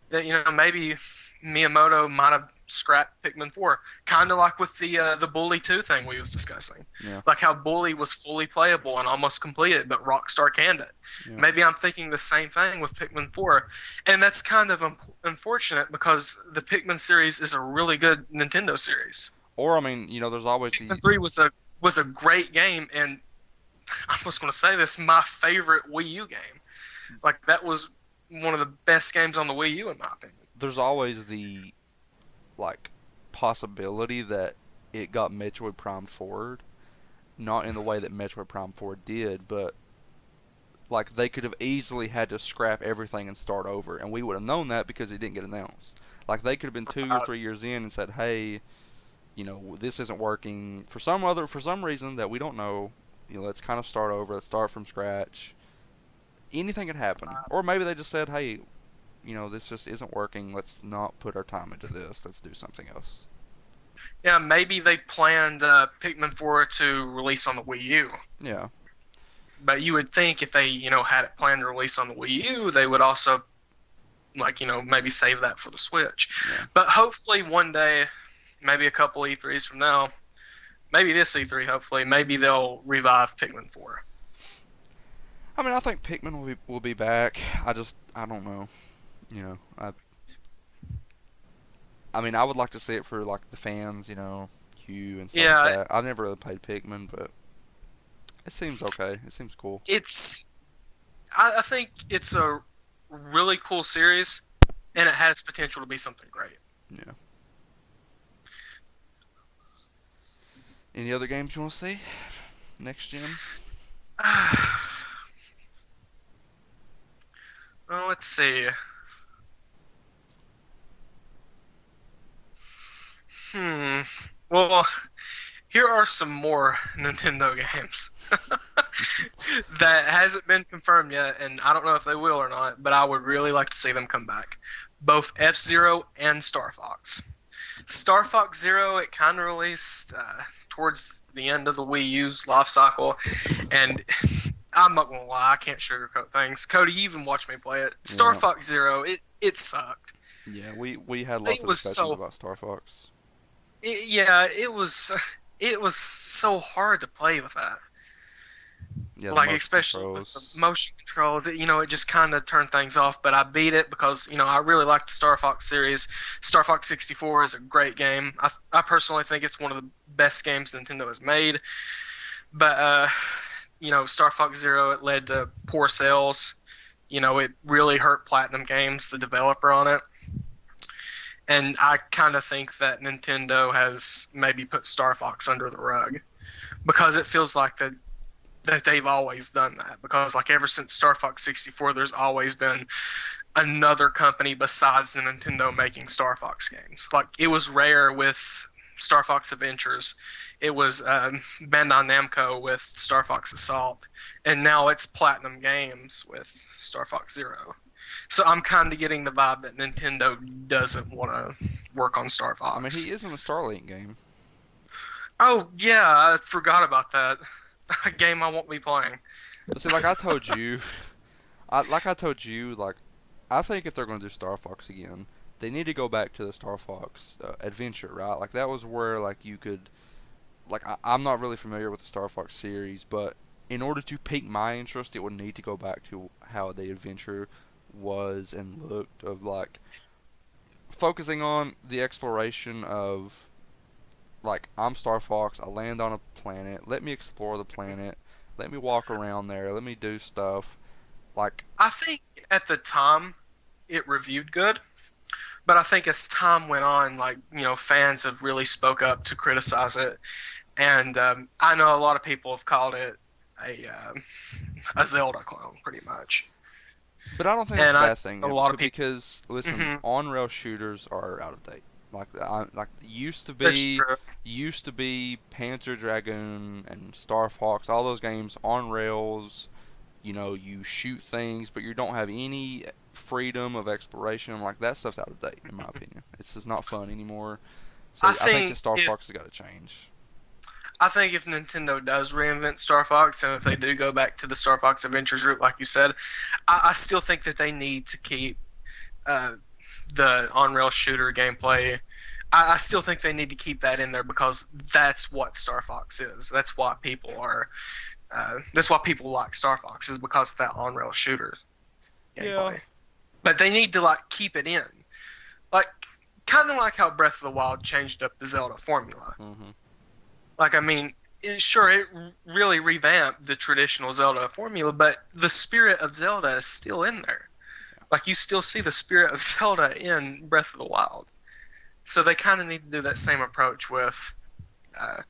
That maybe Miyamoto might have scrapped Pikmin 4, kind of like with the Bully 2 thing we was discussing. Yeah. Like how Bully was fully playable and almost completed, but Rockstar canned it. Yeah. Maybe I'm thinking the same thing with Pikmin 4, and that's kind of unfortunate because the Pikmin series is a really good Nintendo series. Or I mean, there's always the Pikmin 3 was a great game, and I'm just going to say this, my favorite Wii U game. Like that was one of the best games on the Wii U in my opinion. there's always the like possibility that it got Metroid Prime forward, not in the way that Metroid Prime 4 did, but like they could have easily had to scrap everything and start over, and we would have known that because it didn't get announced. Like they could have been 2 or 3 years in and said, "Hey, this isn't working for some reason that we don't know. Let's kind of start over. Let's start from scratch." Anything could happen, or maybe they just said, "Hey, this just isn't working. Let's not put our time into this. Let's do something else." Yeah, maybe they planned Pikmin 4 to release on the Wii U. Yeah. But you would think if they, had it planned to release on the Wii U, they would also, maybe save that for the Switch. Yeah. But hopefully one day, maybe a couple E3s from now, maybe this E3, hopefully, maybe they'll revive Pikmin 4. I mean, I think Pikmin will be back. I don't know. I I mean, I would like to see it for like the fans, you and stuff like Yeah, that. I've never really played Pikmin, but it seems okay. It seems cool. it's. I think it's a really cool series, and it has potential to be something great. Yeah. Any other games you want to see next gen? Well, let's see. Hmm. Well, here are some more Nintendo games that hasn't been confirmed yet, and I don't know if they will or not, but I would really like to see them come back. Both F-Zero and Star Fox. Star Fox Zero, it kind of released towards the end of the Wii U's life cycle, and I'm not gonna lie, I can't sugarcoat things. Cody, you even watched me play it. Star Yeah. Fox Zero, it sucked. Yeah, we had lots It of was discussions so about Star Fox. yeah, it was so hard to play with that. Yeah, the Like motion especially with the controls. motion controls, it just kind of turned things off. But I beat it because I really like the Star Fox series. Star Fox 64 is a great game. I personally think it's one of the best games Nintendo has made. But Star Fox Zero, it led to poor sales. It really hurt Platinum Games, the developer on it. And I kind of think that Nintendo has maybe put Star Fox under the rug because it feels like that they've always done that. Because like ever since Star Fox 64, there's always been another company besides the Nintendo making Star Fox games. Like it was rare with Star Fox Adventures. It was Bandai Namco with Star Fox Assault, and now it's Platinum Games with Star Fox Zero. So I'm kind of getting the vibe that Nintendo doesn't want to work on Star I mean, Fox. he is in the Starlink game. Oh yeah, I forgot about that. A game I won't be playing. But see, like I told you, like I think if they're going to do Star Fox again, they need to go back to the Star Fox adventure, right? Like that was where like you could, like I'm not really familiar with the Star Fox series, but in order to pique my interest, it would need to go back to how the adventure was and looked of like focusing on the exploration of like I'm Star Fox, I land on a planet, let me explore the planet, let me walk around there, let me do stuff. Like I think at the time it reviewed good, but I think as time went on, like fans have really spoke up to criticize it, and I know a lot of people have called it a Zelda clone, pretty much. but I don't think that's And a I bad thing a lot of people. because listen, Hmm. on-rail shooters are out of date. Like That's true. used to be Panzer Dragoon and Star Fox, all those games on rails. You shoot things, but you don't have any freedom of exploration. Like that stuff's out of date, in my opinion. It's just not fun anymore. So I I think the think Star if Fox has got to change. I think if Nintendo does reinvent Star Fox, and if they do go back to the Star Fox Adventures route, like you said, I still think that they need to keep uh, the on-rail shooter gameplay. I still think they need to keep that in there because that's what Star Fox is. That's why people are. That's why people like Star Fox is because of that on-rail shooter Yeah. gameplay. But they need to like keep it in, like kind of like how Breath of the Wild changed up the Zelda formula. Mhm. Like, I mean, sure, it really revamped the traditional Zelda formula, but the spirit of Zelda is still in there. Like, you still see the spirit of Zelda in Breath of the Wild. So they kind of need to do that same approach uh,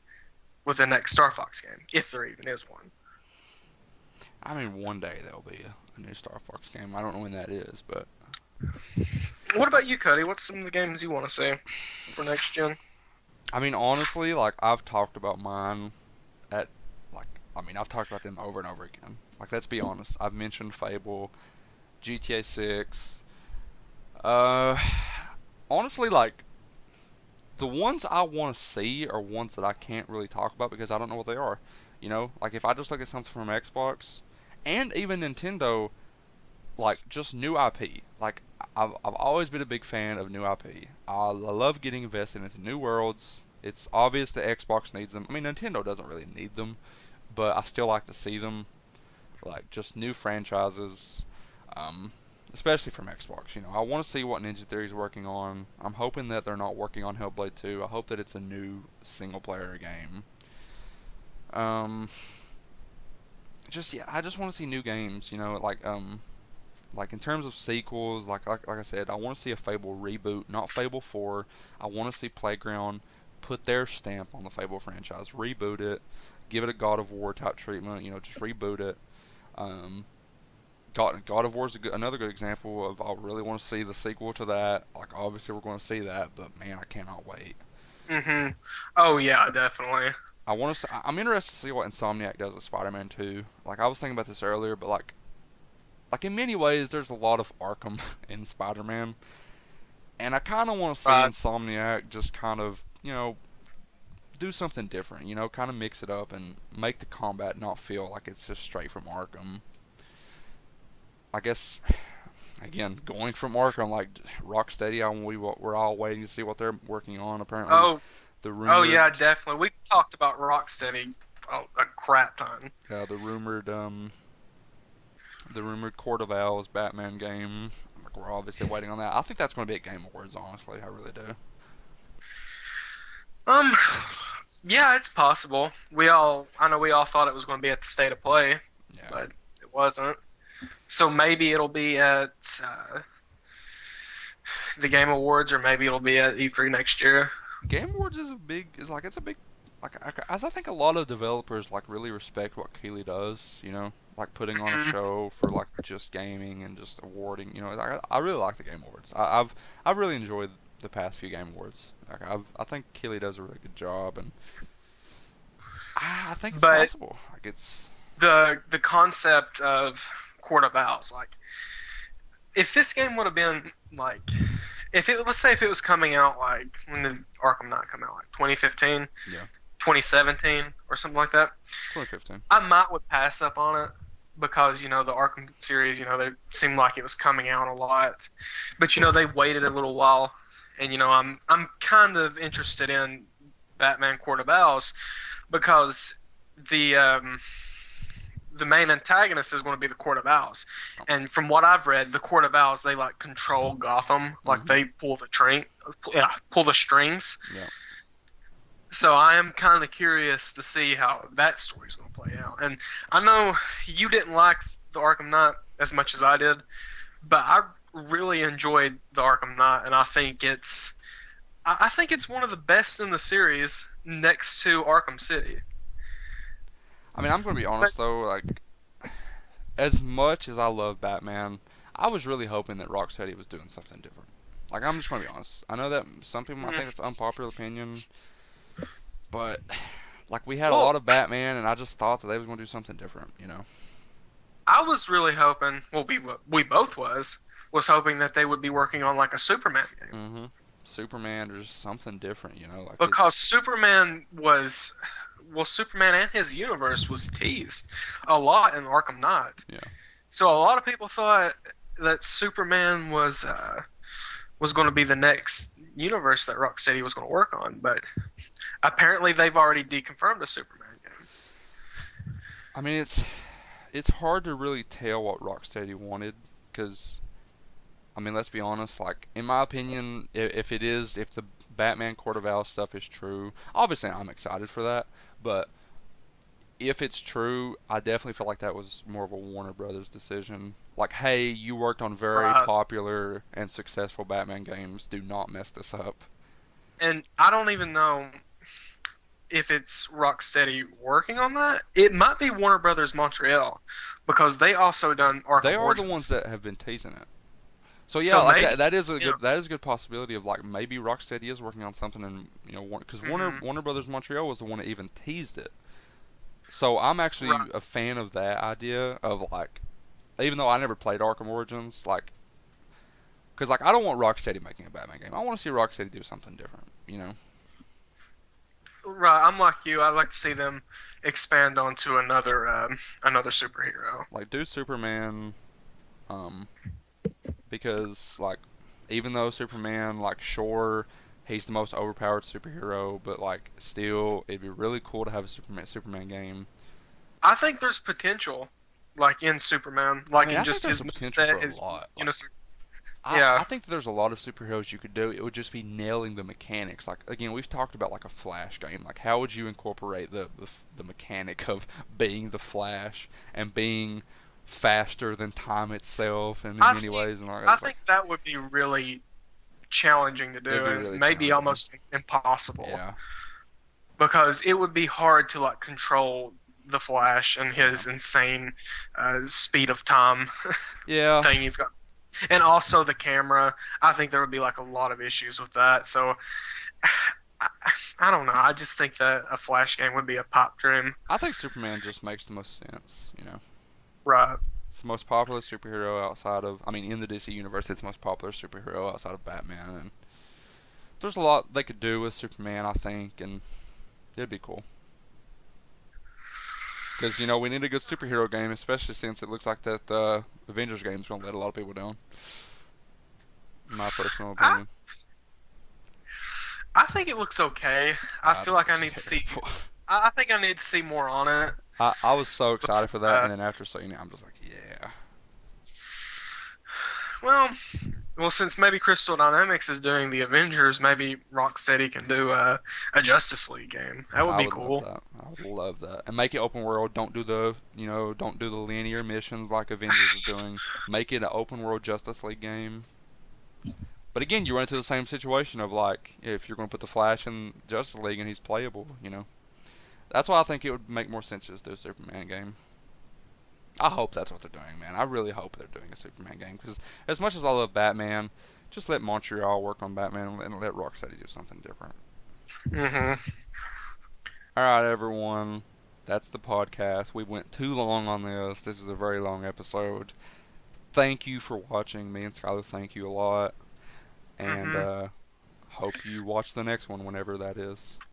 with the next Star Fox game, if there even is one. I mean, one day there'll be a new Star Fox game. I don't know when that is, but What about you, Cody? What's some of the games you want to see for next gen? I mean, honestly, like I've talked about mine at like I mean, I've talked about them over and over again. Like, let's be honest. I've mentioned Fable, GTA 6. Uh, honestly, like the ones I want to see are ones that I can't really talk about because I don't know what they are. Like if I just look at something from Xbox and even Nintendo, like just new IP. Like I've always been a big fan of new IP. I love getting invested into new worlds. It's obvious that Xbox needs them. I mean, Nintendo doesn't really need them, but I still like to see them. Like just new franchises. Um, especially from Xbox. I want to see what Ninja Theory's working on. I'm hoping that they're not working on Hellblade 2. I hope that it's a new single player game. Um, I just want to see new games. Like in terms of sequels, like I said, I want to see a Fable reboot, not Fable 4. I want to see Playground put their stamp on the Fable franchise, reboot it, give it a God of War type treatment. Just reboot it. Um, God of War is another good example of I really want to see the sequel to that. Like obviously we're going to see that, but man, I cannot wait. Mhm. Oh yeah, definitely. I'm interested to see what Insomniac does with Spider-Man 2. Like I was thinking about this earlier, but like in many ways, there's a lot of Arkham in Spider-Man, and I kind of want to see Right. Insomniac just kind of do something different. Kind of mix it up and make the combat not feel like it's just straight from Arkham. I guess again, going from Arkham, like Rocksteady, we're all waiting to see what they're working on. Apparently, Oh, the oh yeah, rumored, definitely. We talked about Rocksteady a crap ton. the rumored, Court of Owls Batman game. Like we're obviously waiting on that. I think that's going to be at Game Awards. Honestly, I really do. Um, yeah, it's possible. I know we all thought it was going to be at the State of Play, Yeah, but it wasn't. So maybe it'll be at the Game Awards, or maybe it'll be at E3 next year. Game Awards it's a big, as I think a lot of developers like really respect what Keighley does. Like putting on a Mhm. show for like just gaming and just awarding. I really like the Game Awards. I've really enjoyed the past few Game Awards. I think Keighley does a really good job, and I think it's But possible. Like it's the concept of Court of Owls, like if this game would have been like if it let's say if it was coming out like when did Arkham Knight come out, like 2015, yeah, 2017 or something like that, 2015. I might would pass up on it because the Arkham series, they seemed like it was coming out a lot, but they waited a little while, and I'm kind of interested in Batman Court of Owls because the um, the main antagonist is going to be the Court of Owls, and from what I've read, the Court of Owls, they like control Gotham, like Hmm. they pull the strings. Yeah. So I am kind of curious to see how that story's going to play out. And I know you didn't like the Arkham Knight as much as I did, but I really enjoyed the Arkham Knight, and I think it's one of the best in the series next to Arkham City. I mean, I'm going to be But honest though. Like as much as I love Batman, I was really hoping that Rocksteady was doing something different. Like I'm just going to be honest. I know that some people might think it's an unpopular opinion, but like we had a well, lot of Batman, and I just thought that they was going to do something different. I was really hoping. Well, we both was hoping that they would be working on like a Superman game Hmm. Superman or just something different. Like because it's Superman and his universe was teased a lot in Arkham Knight. yeah. So a lot of people thought that Superman was going to be the next universe that Rocksteady was going to work on, but apparently they've already deconfirmed a Superman game. I mean, it's hard to really tell what Rocksteady wanted because I mean, let's be honest. Like in my opinion, if the Batman Court of Owls stuff is true, obviously I'm excited for that. But if it's true, I definitely feel like that was more of a Warner Brothers decision. Like, hey, you worked on very Right. popular and successful Batman games. Do not mess this up. And I don't even know if it's Rocksteady working on that. It might be Warner Brothers Montreal because they also done They Arkham are the ones Origins. that have been teasing it. So yeah, So like maybe, yeah. that is a good possibility of like maybe Rocksteady is working on something, and because Hmm. Warner Brothers Montreal was the one that even teased it. So I'm actually Right. a fan of that idea of like, even though I never played Arkham Origins, like, because like I don't want Rocksteady making a Batman game. I want to see Rocksteady do something different. Right. I'm like you. I'd like to see them expand onto another superhero. Like do Superman, um, because like even though Superman, like sure, he's the most overpowered superhero, but like still, it'd be really cool to have a Superman game. I think there's potential. like in Superman, I like mean, in I think just there's his the potential for moveset, a his lot. you Like, know, yeah, I think that there's a lot of superheroes you could do. It would just be nailing the mechanics. Like again, we've talked about like a Flash game. Like how would you incorporate the mechanic of being the Flash and being faster than time itself, and in I many think ways, and all I it's like think that would be really challenging to it'd do, be and really maybe challenging. almost impossible, Yeah, because it would be hard to like control the Flash and yeah, his insane speed of time yeah. thing he's got, and also the camera. I think there would be like a lot of issues with that. So I, I don't know. I just think that a Flash game would be a pipe dream. I think Superman just makes the most sense. You know, Right. it's the most popular superhero outside of. I mean, in the DC universe, it's the most popular superhero outside of Batman, and there's a lot they could do with Superman. I think, and it'd be cool. Because we need a good superhero game, especially since it looks like that Avengers game is gonna let a lot of people down. In my personal I opinion, I think it looks okay. I I feel think it like I looks need to see. terrible. I think I need to see more on it. I was so excited for that, Uh, and then after seeing it, I'm just like, yeah, well, since maybe Crystal Dynamics is doing the Avengers, maybe Rocksteady can do a Justice League game. That would I be would love cool. that. I would love that, and make it open world. Don't do the linear missions like Avengers is doing. Make it an open world Justice League game. But again, you run into the same situation of like if you're going to put the Flash in Justice League and he's playable. That's why I think it would make more sense to just do a Superman game. I hope that's what they're doing, man. I really hope they're doing a Superman game because as much as I love Batman, just let Montreal work on Batman and let Rocksteady do something different. Hmm. All right, everyone. That's the podcast. We went too long on this. This is a very long episode. Thank you for watching. Me and Skylar thank you a lot. And Hmm. hope you watch the next one whenever that is.